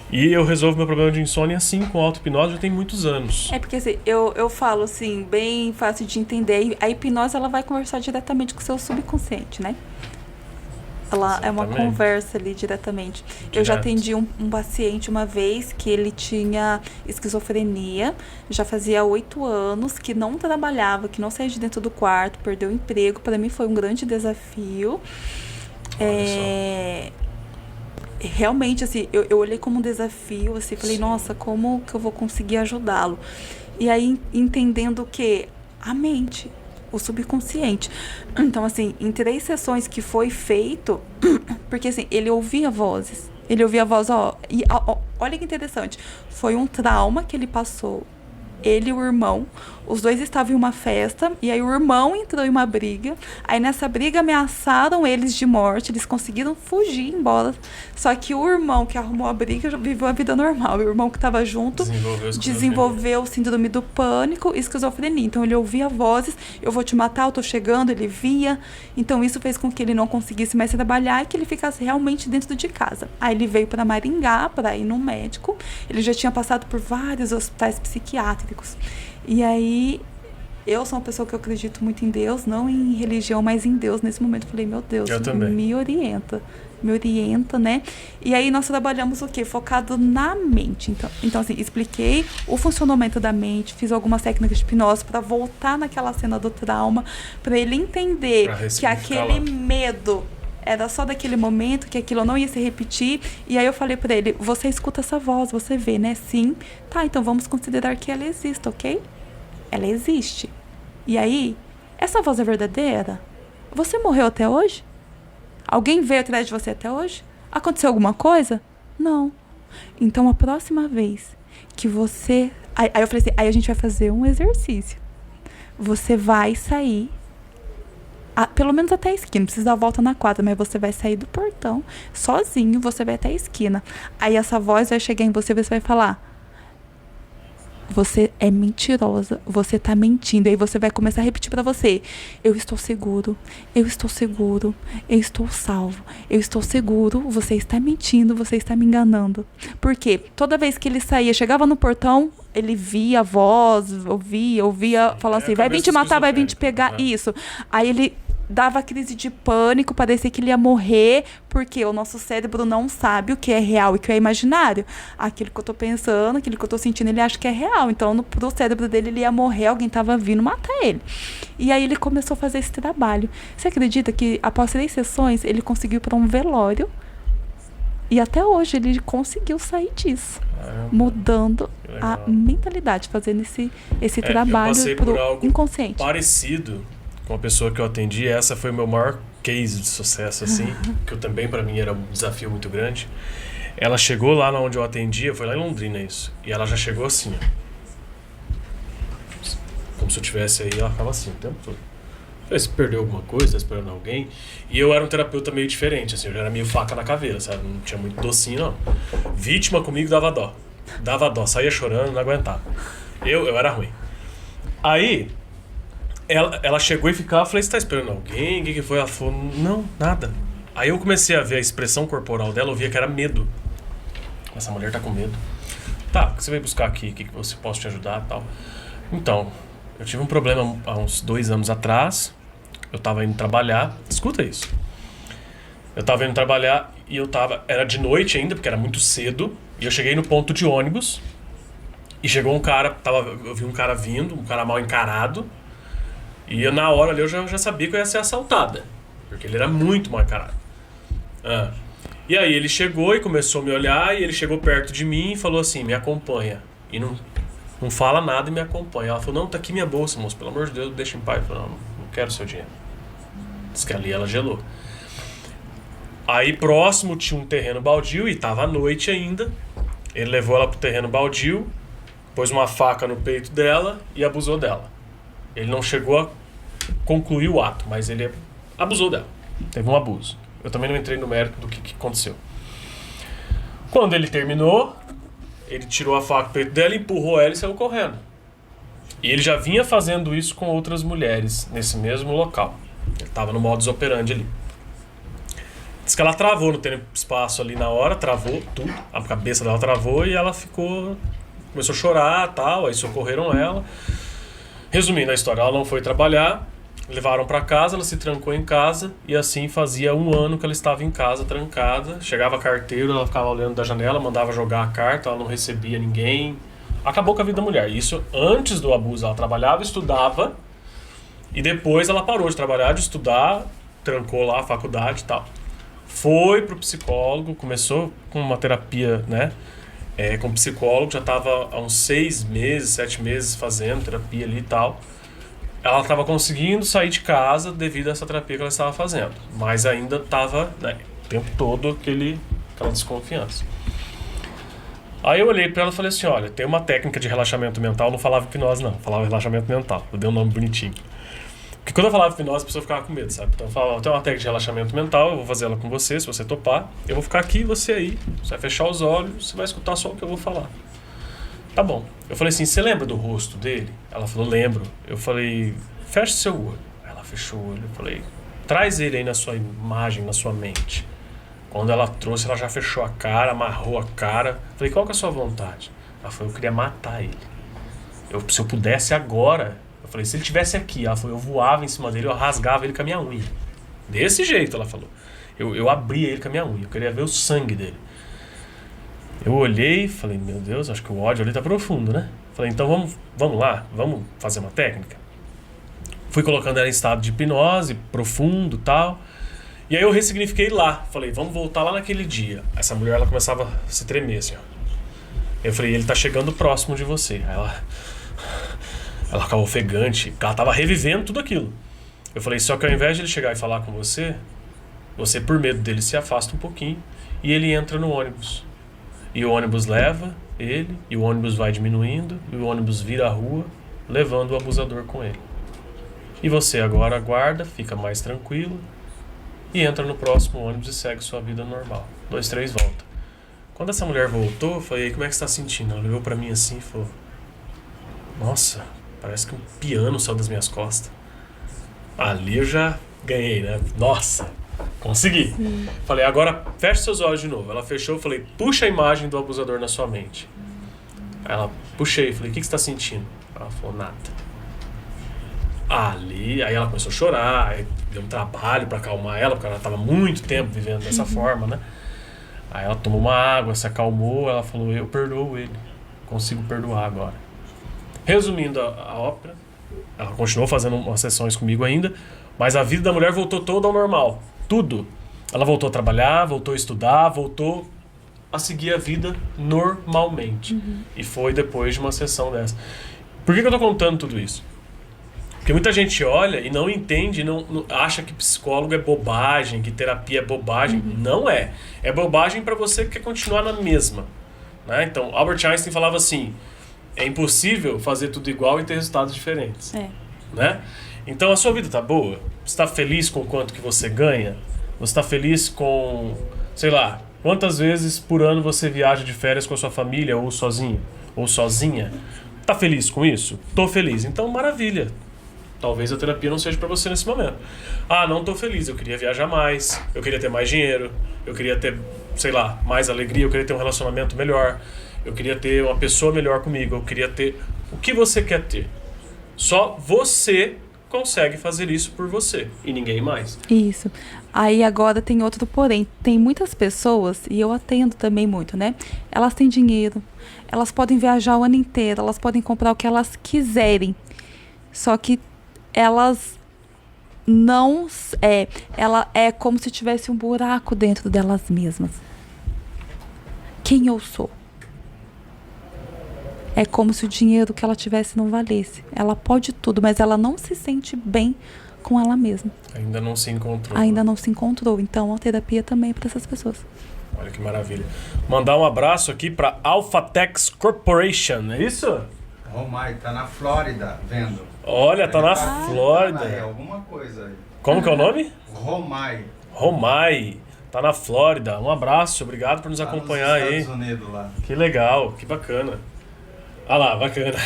E eu resolvo meu problema de insônia assim, com auto-hipnose, já tem muitos anos.
Porque assim, eu falo assim, bem fácil de entender. A hipnose, ela vai conversar diretamente com o seu subconsciente, né? Ela é uma conversa ali diretamente. Eu já atendi um paciente uma vez que ele tinha esquizofrenia, já fazia 8 anos, que não trabalhava, que não saía de dentro do quarto, perdeu o emprego. Para mim foi um grande desafio. Realmente, assim, eu olhei como um desafio, assim, falei, nossa, como que eu vou conseguir ajudá-lo? E aí, entendendo que a mente, o subconsciente. Então, assim, em 3 sessões que foi feito, porque, assim, ele ouvia vozes. Ele ouvia a voz, olha que interessante. Foi um trauma que ele passou. Ele e o irmão, os dois estavam em uma festa, e aí o irmão entrou em uma briga. Aí nessa briga ameaçaram eles de morte, eles conseguiram fugir embora. Só que o irmão que arrumou a briga viveu a vida normal. E o irmão que estava junto desenvolveu síndrome do pânico e esquizofrenia. Então ele ouvia vozes, eu vou te matar, eu tô chegando, ele via. Então isso fez com que ele não conseguisse mais trabalhar e que ele ficasse realmente dentro de casa. Aí ele veio para Maringá para ir no médico. Ele já tinha passado por vários hospitais psiquiátricos. E aí, eu sou uma pessoa que eu acredito muito em Deus, não em religião, mas em Deus. Nesse momento eu falei, meu Deus, me orienta, né? E aí nós trabalhamos o quê? Focado na mente. Então assim, expliquei o funcionamento da mente, fiz algumas técnicas de hipnose para voltar naquela cena do trauma, para ele entender que aquele medo era só daquele momento, que aquilo não ia se repetir. E aí eu falei pra ele, você escuta essa voz, você vê, né? Sim. Tá, então vamos considerar que ela existe, ok? Ela existe. E aí, essa voz é verdadeira? Você morreu até hoje? Alguém veio atrás de você até hoje? Aconteceu alguma coisa? Não. Então, a próxima vez que você... Aí eu falei assim, aí a gente vai fazer um exercício. Você vai sair... pelo menos até a esquina, não precisa dar a volta na quadra, mas você vai sair do portão, sozinho, você vai até a esquina. Aí essa voz vai chegar em você e você vai falar, você é mentirosa, você tá mentindo. Aí você vai começar a repetir pra você, eu estou seguro, eu estou seguro, eu estou salvo, eu estou seguro, você está mentindo, você está me enganando. Por quê? Toda vez que ele saía, chegava no portão, ele via a voz, ouvia falar assim, vai vir te matar, vai vir te pegar, isso. Aí ele dava crise de pânico, parecia que ele ia morrer, porque o nosso cérebro não sabe o que é real e o que é imaginário. Aquilo que eu tô pensando, aquilo que eu tô sentindo, ele acha que é real. Então, pro cérebro dele, ele ia morrer, alguém tava vindo matar ele. E aí ele começou a fazer esse trabalho. Você acredita que após 3 sessões, ele conseguiu ir para um velório? E até hoje ele conseguiu sair disso. Mudando a mentalidade, fazendo esse trabalho pro inconsciente.
Parecido com a pessoa que eu atendi, essa foi o meu maior case de sucesso, assim, que eu também, para mim, era um desafio muito grande. Ela chegou lá onde eu atendia, foi lá em Londrina isso, e ela já chegou assim, ó. Como se eu tivesse aí, ela ficava assim o tempo todo. Eu falei, você perdeu alguma coisa, tá esperando alguém? E eu era um terapeuta meio diferente, assim, eu já era meio faca na caveira, sabe? Não tinha muito docinho, não. Vítima comigo dava dó, saía chorando, não aguentava. Eu era ruim. Aí, ela chegou e ficava, eu falei, você tá esperando alguém? O que foi? Ela falou, não, nada. Aí eu comecei a ver a expressão corporal dela, eu via que era medo. Essa mulher tá com medo. Tá, o que você veio buscar aqui? O que você posso te ajudar e tal? Então, eu tive um problema há uns 2 anos atrás. Eu tava indo trabalhar. Escuta isso. Eu tava indo trabalhar e era de noite ainda, porque era muito cedo. E eu cheguei no ponto de ônibus. E chegou um cara, eu vi um cara vindo, um cara mal encarado. E na hora ali eu já sabia que eu ia ser assaltada. Porque ele era muito mal encarado. E aí ele chegou e começou a me olhar. E ele chegou perto de mim e falou assim, me acompanha. E não fala nada e me acompanha. Ela falou, não, tá aqui minha bolsa, moço. Pelo amor de Deus, deixa em paz. Eu falei, não quero seu dinheiro. Diz que ali ela gelou. Aí próximo tinha um terreno baldio e tava à noite ainda. Ele levou ela pro terreno baldio, pôs uma faca no peito dela e abusou dela. Ele não chegou a concluir o ato, mas ele abusou dela. Teve um abuso. Eu também não entrei no mérito do que aconteceu. Quando ele terminou, ele tirou a faca do peito dela, empurrou ela e saiu correndo. E ele já vinha fazendo isso com outras mulheres nesse mesmo local. Ele estava no modus operandi ali. Diz que ela travou no tempo espaço ali na hora, travou tudo. A cabeça dela travou e ela começou a chorar e tal, aí socorreram ela. Resumindo a história, ela não foi trabalhar, levaram para casa, ela se trancou em casa e assim fazia 1 ano que ela estava em casa trancada. Chegava carteiro, ela ficava olhando da janela, mandava jogar a carta, ela não recebia ninguém. Acabou com a vida da mulher. Isso antes do abuso, ela trabalhava, estudava e depois ela parou de trabalhar, de estudar, trancou lá a faculdade e tal. Foi pro psicólogo, começou com uma terapia, né? Com psicólogo, já estava há uns 6 meses, 7 meses fazendo terapia ali e tal. Ela estava conseguindo sair de casa devido a essa terapia que ela estava fazendo, mas ainda estava, né, o tempo todo aquela desconfiança. Aí eu olhei para ela e falei assim, olha, tem uma técnica de relaxamento mental, não falava hipnose não, falava relaxamento mental, eu dei um nome bonitinho. Porque quando eu falava hipnose, a pessoa ficava com medo, sabe? Então eu falava, tem uma técnica de relaxamento mental, eu vou fazer ela com você, se você topar. Eu vou ficar aqui, você aí. Você vai fechar os olhos, você vai escutar só o que eu vou falar. Tá bom. Eu falei assim, você lembra do rosto dele? Ela falou, lembro. Eu falei, feche seu olho. Ela fechou o olho. Eu falei, traz ele aí na sua imagem, na sua mente. Quando ela trouxe, ela já fechou a cara, amarrou a cara. Eu falei, qual que é a sua vontade? Ela falou, eu queria matar ele. Se eu pudesse agora... Eu falei, se ele estivesse aqui, ela falou, eu voava em cima dele, eu rasgava ele com a minha unha. Desse jeito, ela falou. Eu abria ele com a minha unha, eu queria ver o sangue dele. Eu olhei e falei, meu Deus, acho que o ódio ali tá profundo, né? Falei, então vamos lá, vamos fazer uma técnica. Fui colocando ela em estado de hipnose, profundo e tal. E aí eu ressignifiquei lá. Falei, vamos voltar lá naquele dia. Essa mulher, ela começava a se tremer, assim, ó. Eu falei, ele tá chegando próximo de você. Aí ela ficava ofegante, ela tava revivendo tudo aquilo. Eu falei, só que ao invés de ele chegar e falar com você, você por medo dele se afasta um pouquinho e ele entra no ônibus. E o ônibus leva ele, e o ônibus vai diminuindo, e o ônibus vira a rua, levando o abusador com ele. E você agora aguarda, fica mais tranquilo, e entra no próximo ônibus e segue sua vida normal. 2, 3, volta. Quando essa mulher voltou, eu falei, como é que você tá sentindo? Ela olhou pra mim assim e falou, nossa, parece que um piano saiu das minhas costas. Ali eu já ganhei, né? Nossa, consegui. Sim. Falei, agora feche seus olhos de novo. Ela fechou, eu falei, puxa a imagem do abusador na sua mente. Aí ela, puxei, falei, o que você tá sentindo? Ela falou, nada. Aí ela começou a chorar, aí deu um trabalho pra acalmar ela, porque ela tava muito tempo vivendo dessa forma, né? Aí ela tomou uma água, se acalmou, ela falou, eu perdoo ele, consigo perdoar agora. Resumindo a ópera, ela continuou fazendo umas sessões comigo ainda, mas a vida da mulher voltou toda ao normal. Tudo. Ela voltou a trabalhar, voltou a estudar, voltou a seguir a vida normalmente. E foi depois de uma sessão dessa. Por que eu tô contando tudo isso? Porque muita gente olha e não entende, não acha que psicólogo é bobagem, que terapia é bobagem. Não é. É bobagem para você que quer continuar na mesma. Né? Então, Albert Einstein falava assim, é impossível fazer tudo igual e ter resultados diferentes. Né? Então a sua vida tá boa? Você está feliz com o quanto que você ganha? Você está feliz com, sei lá, quantas vezes por ano você viaja de férias com a sua família ou sozinho? Ou sozinha? Tá feliz com isso? Tô feliz. Então, maravilha. Talvez a terapia não seja pra você nesse momento. Ah, não tô feliz. Eu queria viajar mais. Eu queria ter mais dinheiro. Eu queria ter, sei lá, mais alegria. Eu queria ter um relacionamento melhor. Eu queria ter uma pessoa melhor comigo. Eu queria ter... O que você quer ter? Só você consegue fazer isso por você. E ninguém mais.
Isso. Aí agora tem outro porém. Tem muitas pessoas, e eu atendo também muito, né? Elas têm dinheiro. Elas podem viajar o ano inteiro. Elas podem comprar o que elas quiserem. Só que elas não... ela é como se tivesse um buraco dentro delas mesmas. Quem eu sou? É como se o dinheiro que ela tivesse não valesse. Ela pode tudo, mas ela não se sente bem com ela mesma.
Ainda não se encontrou.
Ainda não se encontrou. Então, a terapia também é para essas pessoas.
Olha que maravilha. Mandar um abraço aqui para Alphatex Corporation, é isso?
Romai, tá na Flórida, vendo.
Olha, tá na
Tá
Flórida.
aí, alguma coisa aí.
Como que é o nome?
Romai.
Romai. Tá na Flórida. Um abraço, obrigado por nos acompanhar
nos
aí.
Estados Unidos lá.
Que legal, que bacana. Ah lá, bacana.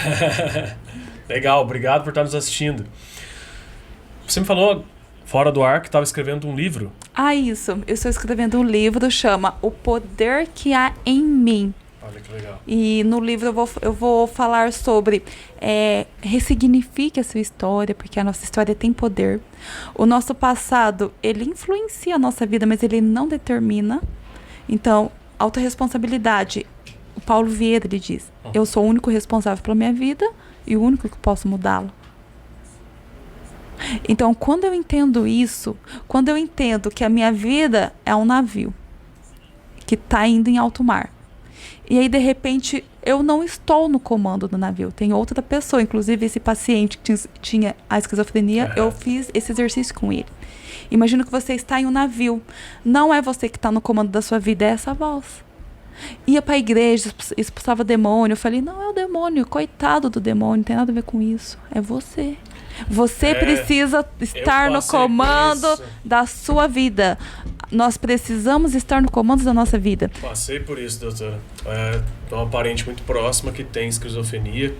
Legal, obrigado por estar nos assistindo. Você me falou, fora do ar, que estava escrevendo um livro.
Ah, isso. Eu estou escrevendo um livro, chama O Poder que Há em Mim.
Olha que legal.
E no livro eu vou falar sobre ressignifique a sua história, porque a nossa história tem poder. O nosso passado, ele influencia a nossa vida, mas ele não determina. Então, autorresponsabilidade. O Paulo Vieira, ele diz, eu sou o único responsável pela minha vida e o único que posso mudá-la. Então, quando eu entendo isso, quando eu entendo que a minha vida é um navio que está indo em alto mar, e aí, de repente, eu não estou no comando do navio, tem outra pessoa, inclusive esse paciente que tinha a esquizofrenia, eu fiz esse exercício com ele. Imagina que você está em um navio, não é você que está no comando da sua vida, é essa voz. Ia pra igreja, expulsava demônio. Eu falei, não é o demônio, coitado do demônio, não tem nada a ver com isso. É você. Você precisa estar no comando da sua vida. Nós precisamos estar no comando da nossa vida.
Passei por isso, doutora. É uma parente muito próxima que tem esquizofrenia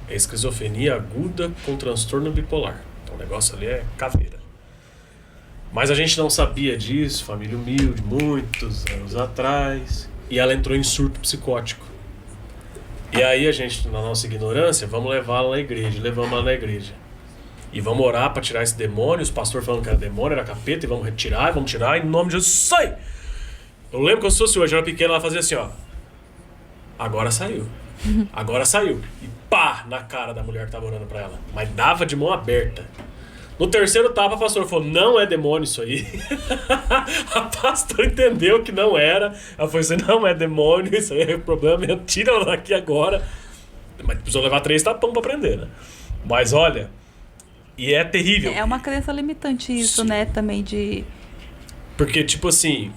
esquizofrenia aguda com transtorno bipolar. Então o negócio ali é caveira. Mas a gente não sabia disso, família humilde, muitos anos atrás. E ela entrou em surto psicótico. E aí a gente, na nossa ignorância, vamos levá-la na igreja. Levamos ela na igreja. E vamos orar para tirar esse demônio. Os pastores falando que era demônio, era capeta. E vamos retirar, vamos tirar. E em nome de Jesus, sai! Eu lembro que se fosse hoje, eu era pequena, ela fazia assim, ó. Agora saiu. Agora saiu. E pá, na cara da mulher que tava orando para ela. Mas dava de mão aberta. No terceiro tapa, a pastora falou, não é demônio isso aí. A pastora entendeu que não era. Ela falou assim, não é demônio, isso aí é problema, tira ela daqui agora. Mas precisou levar 3 tapão pra aprender, né? Mas olha, e é terrível.
É uma crença limitante isso, né, também de...
Porque, tipo assim,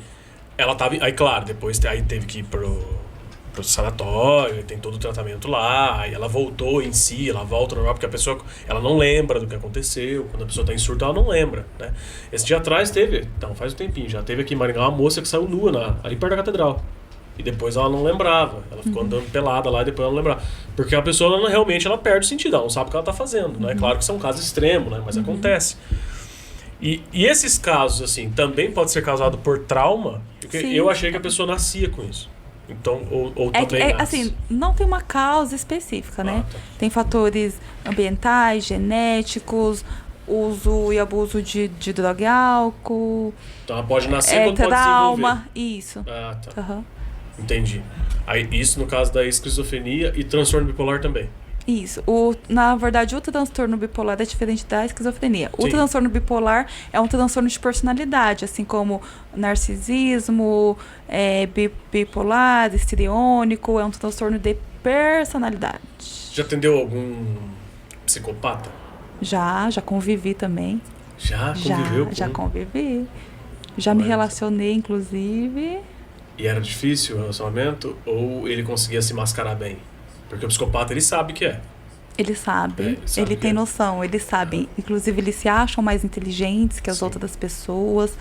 ela tava... Aí, claro, depois aí teve que ir pro sanatório, tem todo o tratamento lá, aí ela voltou em si, ela volta ao normal, porque a pessoa, ela não lembra do que aconteceu, quando a pessoa tá em surto, ela não lembra, né? Esse dia atrás teve, então faz um tempinho, já teve aqui em Maringá uma moça que saiu nua ali perto da catedral, e depois ela não lembrava, ela ficou andando pelada lá e depois ela não lembrava, porque a pessoa realmente ela perde o sentido, ela não sabe o que ela tá fazendo, né? Claro que isso é um caso extremo, né? Mas acontece. E esses casos, assim, também pode ser causado por trauma, porque eu achei que a pessoa nascia com isso. Então, ou também
assim, não tem uma causa específica, né?
Tá.
Tem fatores ambientais, genéticos, uso e abuso de droga e álcool.
Então ela pode nascer quando
trauma,
pode desenvolver.
Isso.
Ah, tá.
Uhum.
Entendi. Aí, isso no caso da esquizofrenia e transtorno bipolar também.
Isso. Na verdade, o transtorno bipolar é diferente da esquizofrenia. O
Sim.
transtorno bipolar é um transtorno de personalidade, assim como narcisismo, bipolar, histriônico, é um transtorno de personalidade.
Já atendeu algum psicopata?
Já convivi também.
Já conviveu com?
Já convivi. Já me relacionei, inclusive.
E era difícil o relacionamento? Ou ele conseguia se mascarar bem? Porque o psicopata, ele sabe que é.
Ele sabe,
ele
tem noção, eles sabem. Inclusive, eles se acham mais inteligentes que as outras pessoas.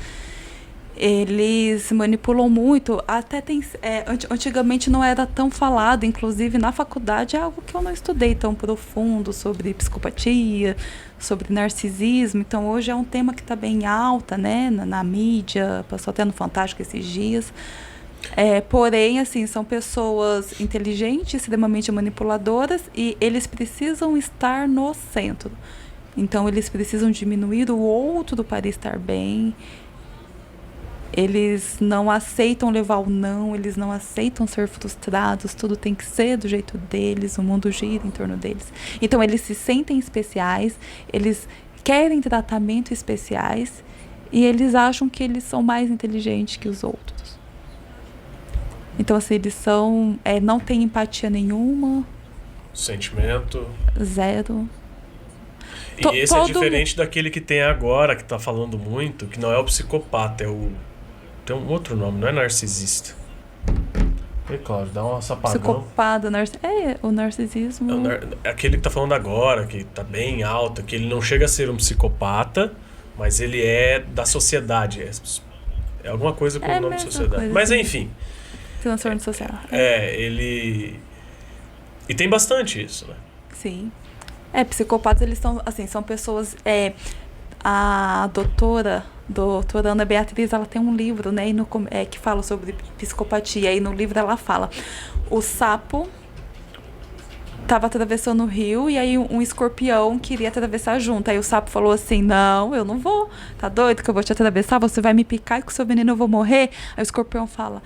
Eles manipulam muito, até tem, antigamente não era tão falado, inclusive na faculdade é algo que eu não estudei tão profundo sobre psicopatia, sobre narcisismo, então hoje é um tema que está bem alta, né, na mídia, passou até no Fantástico esses dias. Porém, assim, são pessoas inteligentes, extremamente manipuladoras e eles precisam estar no centro. Então, eles precisam diminuir o outro para estar bem. Eles não aceitam levar o não, eles não aceitam ser frustrados, tudo tem que ser do jeito deles, o mundo gira em torno deles. Então, eles se sentem especiais, eles querem tratamento especiais e eles acham que eles são mais inteligentes que os outros. Então, assim, eles são... não tem empatia nenhuma.
Sentimento.
Zero.
E esse é diferente daquele que tem agora, que tá falando muito, que não é o psicopata, tem um outro nome, não é narcisista. E claro, dá uma sapadão.
Psicopata, o narcisismo.
É aquele que tá falando agora, que tá bem alto, que ele não chega a ser um psicopata, mas ele é da sociedade. É alguma coisa com o nome de sociedade. Mas enfim.
Transtorno social.
Ele... E tem bastante isso, né?
Sim. Psicopatas, eles são pessoas... A doutora Ana Beatriz, ela tem um livro, né, que fala sobre psicopatia. E no livro ela fala: o sapo estava atravessando o rio e aí um escorpião queria atravessar junto. Aí o sapo falou assim: não, eu não vou. Tá doido que eu vou te atravessar? Você vai me picar e com o seu veneno eu vou morrer? Aí o escorpião fala: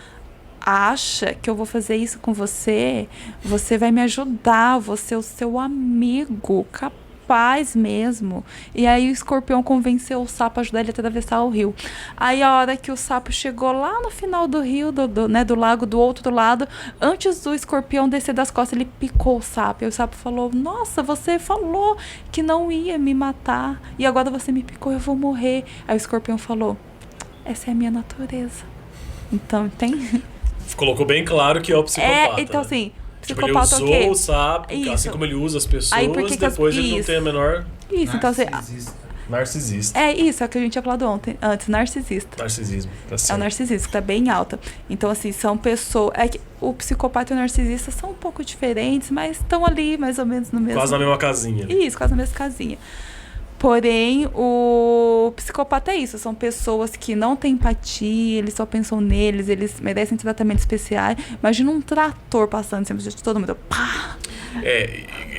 acha que eu vou fazer isso com você? Você vai me ajudar, você é o seu amigo, capaz mesmo. E aí o escorpião convenceu o sapo a ajudar ele a atravessar o rio. Aí a hora que o sapo chegou lá no final do rio, do lago, do outro lado, antes do escorpião descer das costas, ele picou o sapo. E o sapo falou: nossa, você falou que não ia me matar e agora você me picou, eu vou morrer. Aí o escorpião falou: essa é a minha natureza. Então, tem...
Colocou bem claro que é o psicopata.
Então,
né?
assim,
Tipo, ele usou o sapo, assim como ele usa as pessoas,
aí,
depois ele não tem a menor...
Isso, então assim...
Narcisista.
Isso, é o que a gente tinha falado antes, narcisista.
Narcisismo, tá certo.
É o narcisismo, que tá bem alta. Então, assim, são pessoas... o psicopata e o narcisista são um pouco diferentes, mas estão ali, mais ou menos, no mesmo...
Quase na mesma casinha.
Isso, quase na mesma casinha. Porém, o psicopata é isso, são pessoas que não têm empatia, eles só pensam neles, eles merecem tratamento especial. Imagina um trator passando em cima de todo mundo. Pá!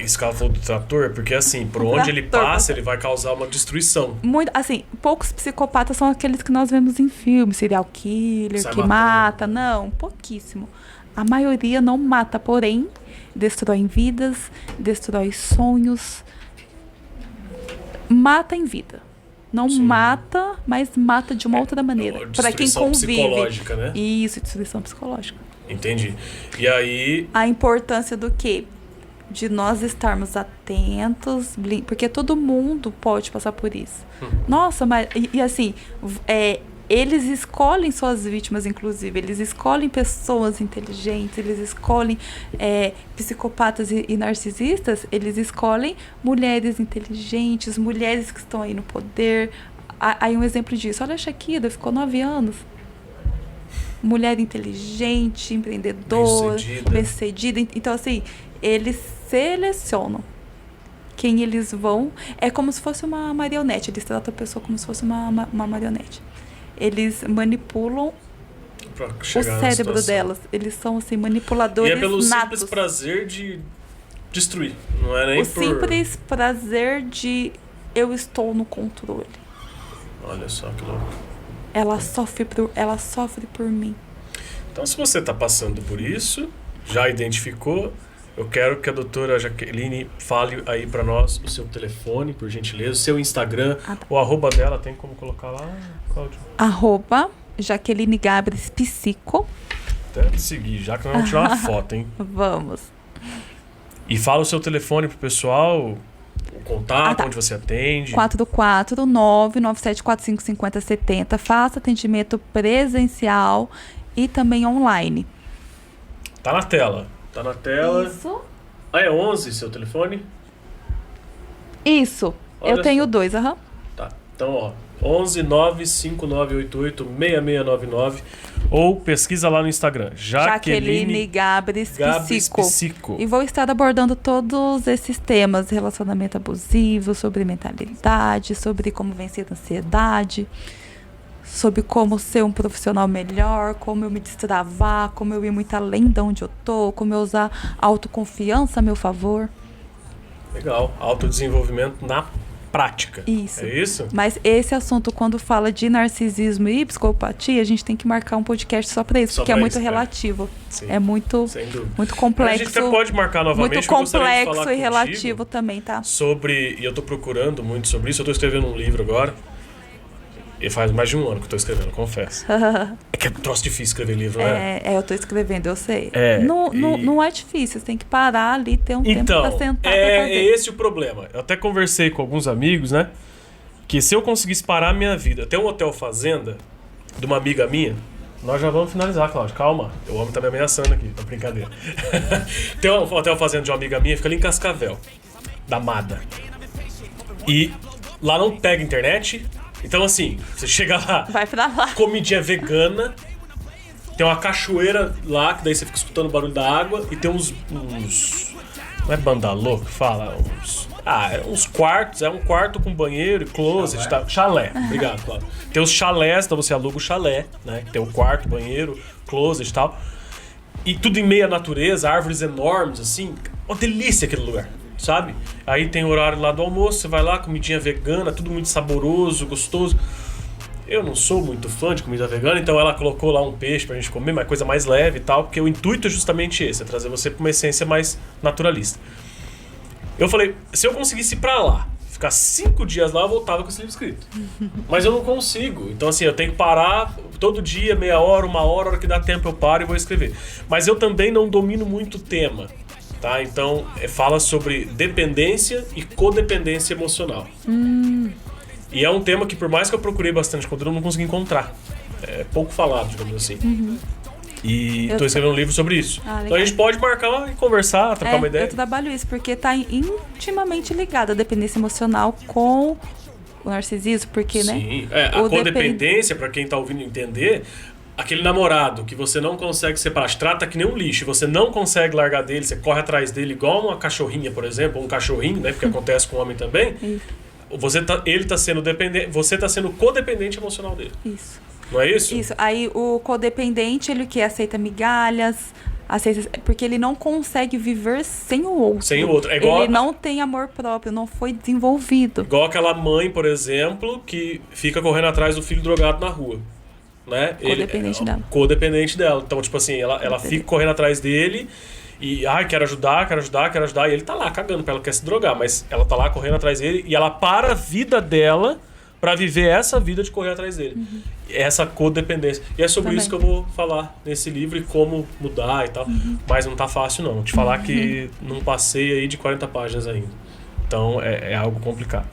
Esse cara falou do trator, porque assim, por onde ele passa, ele vai causar uma destruição.
Muito, assim, poucos psicopatas são aqueles que nós vemos em filmes, serial killer, que mata. Não, pouquíssimo. A maioria não mata, porém, destrói vidas, destrói sonhos, mata em vida. Não Sim. mata, mas mata de uma outra maneira. Para quem convive.
Psicológica, né?
Isso, destruição psicológica.
Entendi. E aí...
A importância do quê? De nós estarmos atentos, porque todo mundo pode passar por isso. Nossa, mas... E assim, eles escolhem suas vítimas, inclusive. Eles escolhem pessoas inteligentes, eles escolhem psicopatas e narcisistas, eles escolhem mulheres inteligentes, mulheres que estão aí no poder. Aí um exemplo disso, olha a Shakira, ficou 9 anos. Mulher inteligente, empreendedora, bem-sucedida. Então, assim, eles selecionam quem eles vão. É como se fosse uma marionete, eles tratam a pessoa como se fosse uma marionete. Eles manipulam o cérebro delas. Eles são, assim, manipuladores natos.
E é pelo simples prazer de destruir. Não é nem
simples prazer de eu estou no controle.
Olha só que louco.
Ela sofre por mim.
Então, se você está passando por isso, já identificou, eu quero que a doutora Jaqueline fale aí para nós o seu telefone, por gentileza, o seu Instagram, o arroba dela, tem como colocar lá, Cláudio?
Arroba Jaqueline Gabres Psico.
Até te seguir, já que nós vamos tirar uma foto, hein?
Vamos.
E fala o seu telefone pro pessoal, o contato, onde você atende. 449-9745-5070. Faça atendimento presencial e também online. Tá na tela. Tá na tela.
Isso.
É 11 seu telefone?
Isso. Olha, eu tenho 2,
Tá. Então, ó, 11 95988 6699 ou pesquisa lá no Instagram.
Jaqueline Gabris Psico. E vou estar abordando todos esses temas: relacionamento abusivo, sobre mentalidade, sobre como vencer a ansiedade, sobre como ser um profissional melhor, como eu me destravar, como eu ir muito além de onde eu tô, como eu usar a autoconfiança a meu favor.
Legal. Autodesenvolvimento na prática.
Isso.
É isso?
Mas esse assunto, quando fala de narcisismo e psicopatia, a gente tem que marcar um podcast só pra isso, porque é muito relativo.
Sim.
É muito complexo.
A gente até pode marcar novamente.
Muito complexo e relativo também, tá?
E eu tô procurando muito sobre isso. Eu tô escrevendo um livro agora. E faz mais de um ano que eu tô escrevendo, confesso. É que é um troço difícil escrever livro, né?
Eu tô escrevendo, eu sei. Não é difícil, você tem que parar ali, ter um tempo pra sentar pra fazer.
É esse o problema. Eu até conversei com alguns amigos, né? Que se eu conseguisse parar a minha vida... Tem um hotel fazenda de uma amiga minha. Nós já vamos finalizar, Cláudio. Calma. O homem tá me ameaçando aqui, tá brincadeira. Tem um hotel fazenda de uma amiga minha, fica ali em Cascavel, da Mada. E lá não pega internet... Então, assim, você chega lá,
vai pra lá,
comidinha vegana, tem uma cachoeira lá, que daí você fica escutando o barulho da água, e tem uns não é bandalô que fala? Uns quartos, é um quarto com banheiro e closet, chalé. Tá? Chalé, obrigado, Cláudio. Tem os chalés, então você aluga o chalé, né? Tem o quarto, banheiro, closet e tal. E tudo em meia natureza, árvores enormes, assim, uma delícia aquele lugar. Sabe? Aí tem o horário lá do almoço, você vai lá, comidinha vegana, tudo muito saboroso, gostoso. Eu não sou muito fã de comida vegana, então ela colocou lá um peixe pra gente comer, mas coisa mais leve e tal, porque o intuito é justamente esse, é trazer você pra uma essência mais naturalista. Eu falei, se eu conseguisse ir pra lá, ficar 5 dias lá, eu voltava com esse livro escrito. Mas eu não consigo. Então, assim, eu tenho que parar todo dia, meia hora, uma hora, a hora que dá tempo eu paro e vou escrever. Mas eu também não domino muito o tema. Tá? Então, fala sobre dependência e codependência emocional. E é um tema que, por mais que eu procurei bastante conteúdo, eu não consegui encontrar. É pouco falado, digamos assim. E estou escrevendo um livro sobre isso. Então a gente pode marcar e conversar, trocar uma ideia.
Eu trabalho isso porque está intimamente ligado a dependência emocional com o narcisismo, porque,
Sim, a codependência, para quem está ouvindo entender... Aquele namorado que você não consegue separar, te trata que nem um lixo, você não consegue largar dele, você corre atrás dele igual uma cachorrinha, por exemplo, ou um cachorrinho, né? Porque acontece com o homem também. Ele está sendo dependente, você está sendo codependente emocional dele.
Isso.
Não é isso?
Isso. Aí o codependente, ele que aceita migalhas, porque ele não consegue viver sem o outro.
Sem o outro. É igual
ele não tem amor próprio, não foi desenvolvido.
Igual aquela mãe, por exemplo, que fica correndo atrás do filho drogado na rua. Né? Codependente dela. Então, tipo assim, ela fica correndo atrás dele e, quero ajudar, e ele tá lá cagando pra ela, quer se drogar, mas ela tá lá correndo atrás dele e ela para a vida dela pra viver essa vida de correr atrás dele. Essa codependência. E é sobre isso que eu vou falar nesse livro e como mudar e tal. Mas não tá fácil, não. Vou te falar que não passei aí de 40 páginas ainda. Então, é algo complicado.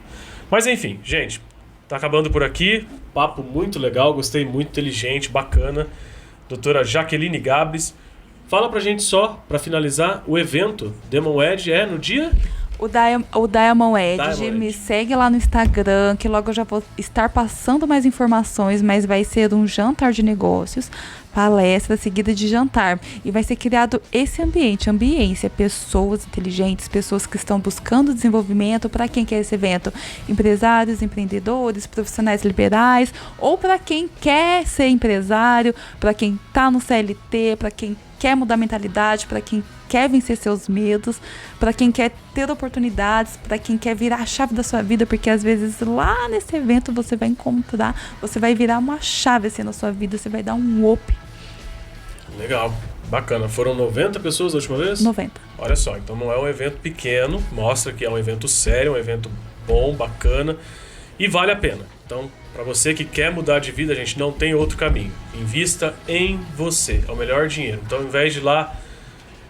Mas, enfim, gente... Tá acabando por aqui, papo muito legal, gostei muito, inteligente, bacana. Doutora Jaqueline Gabris. Fala pra gente só, pra finalizar, o evento Demon Edge é no dia...
O Diamond Edge, me segue lá no Instagram, que logo eu já vou estar passando mais informações, mas vai ser um jantar de negócios, palestra seguida de jantar. E vai ser criado esse ambiência, pessoas inteligentes, pessoas que estão buscando desenvolvimento. Para quem quer esse evento? Empresários, empreendedores, profissionais liberais, ou para quem quer ser empresário, para quem está no CLT, para quem quer mudar a mentalidade, para quem quer vencer seus medos, para quem quer ter oportunidades, para quem quer virar a chave da sua vida, porque às vezes lá nesse evento você vai encontrar, você vai virar uma chave assim na sua vida, você vai dar um up.
Legal, bacana. Foram 90 pessoas da última vez?
90.
Olha só, então não é um evento pequeno, mostra que é um evento sério, um evento bom, bacana e vale a pena. Então, para você que quer mudar de vida, a gente não tem outro caminho. Invista em você, é o melhor dinheiro. Então, ao invés de ir lá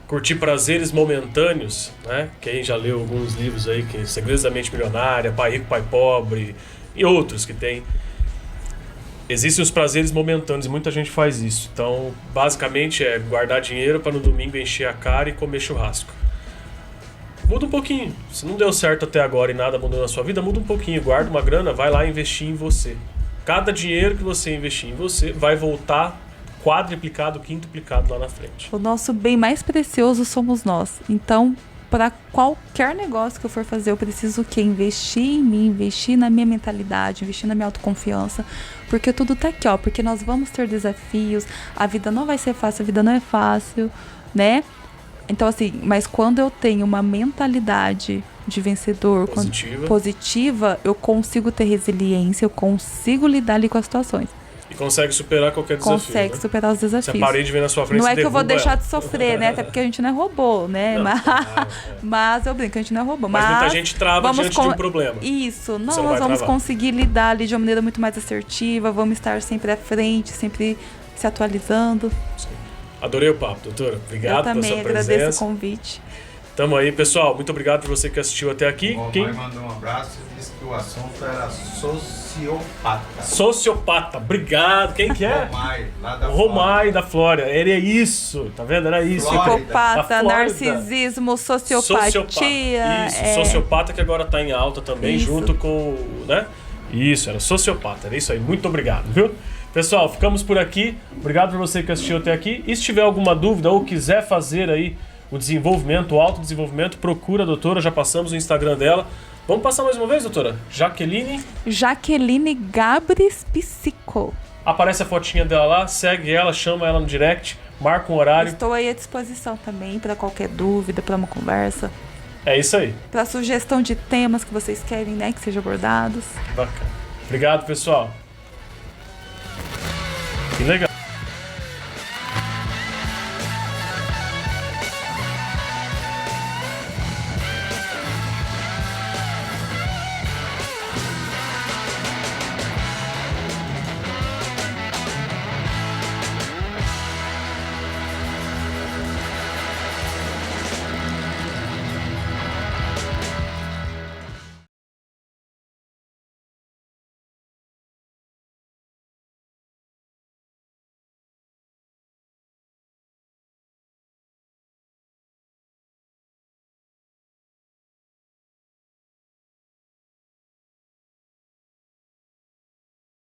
curtir prazeres momentâneos, né? Quem já leu alguns livros aí, que Segredos da Mente Milionária, Pai Rico, Pai Pobre e outros que tem. Existem os prazeres momentâneos e muita gente faz isso. Então, basicamente é guardar dinheiro para no domingo encher a cara e comer churrasco. Muda um pouquinho. Se não deu certo até agora e nada mudou na sua vida, muda um pouquinho. Guarda uma grana, vai lá investir em você. Cada dinheiro que você investir em você vai voltar quadruplicado, quintuplicado lá na frente.
O nosso bem mais precioso somos nós. Então, para qualquer negócio que eu for fazer, eu preciso o quê? Investir em mim, investir na minha mentalidade, investir na minha autoconfiança. Porque tudo tá aqui, ó. Porque nós vamos ter desafios. A vida não vai ser fácil, a vida não é fácil, né? Então, assim, mas quando eu tenho uma mentalidade de vencedor, positiva, eu consigo ter resiliência, eu consigo lidar ali com as situações.
E consegue superar qualquer desafio.
Consegue superar os desafios.
Se a parede vem na sua frente,
não é que eu vou deixar
ela.
de sofrer, né? Até porque a gente não é robô, né?
Não,
mas eu brinco, a gente não é robô.
Mas muita gente trava diante de um problema.
Isso,
nós
vamos conseguir lidar ali de uma maneira muito mais assertiva, vamos estar sempre à frente, sempre se atualizando.
Sim. Adorei o papo, doutora. Obrigado pela sua presença. Eu também
agradeço o convite.
Tamo aí, pessoal. Muito obrigado por você que assistiu até aqui.
O Romai mandou um abraço e disse que o assunto era sociopata.
Sociopata. Obrigado. Quem que é?
Romai, lá da
Romai, da Flórida. Ele é isso. Tá vendo? Era isso.
Psicopata, narcisismo, sociopatia.
Isso, sociopata que agora tá em alta também, isso. Junto com, né? Isso, era sociopata. Era isso aí. Muito obrigado, viu? Pessoal, ficamos por aqui. Obrigado por você que assistiu até aqui. E se tiver alguma dúvida ou quiser fazer aí o desenvolvimento, o autodesenvolvimento, procura a doutora. Já passamos o Instagram dela. Vamos passar mais uma vez, doutora? Jaqueline
Gabris Psico.
Aparece a fotinha dela lá, segue ela, chama ela no direct, marca um horário.
Estou aí à disposição também para qualquer dúvida, para uma conversa.
É isso aí.
Para sugestão de temas que vocês querem, né, que sejam abordados.
Bacana. Obrigado, pessoal. Que legal.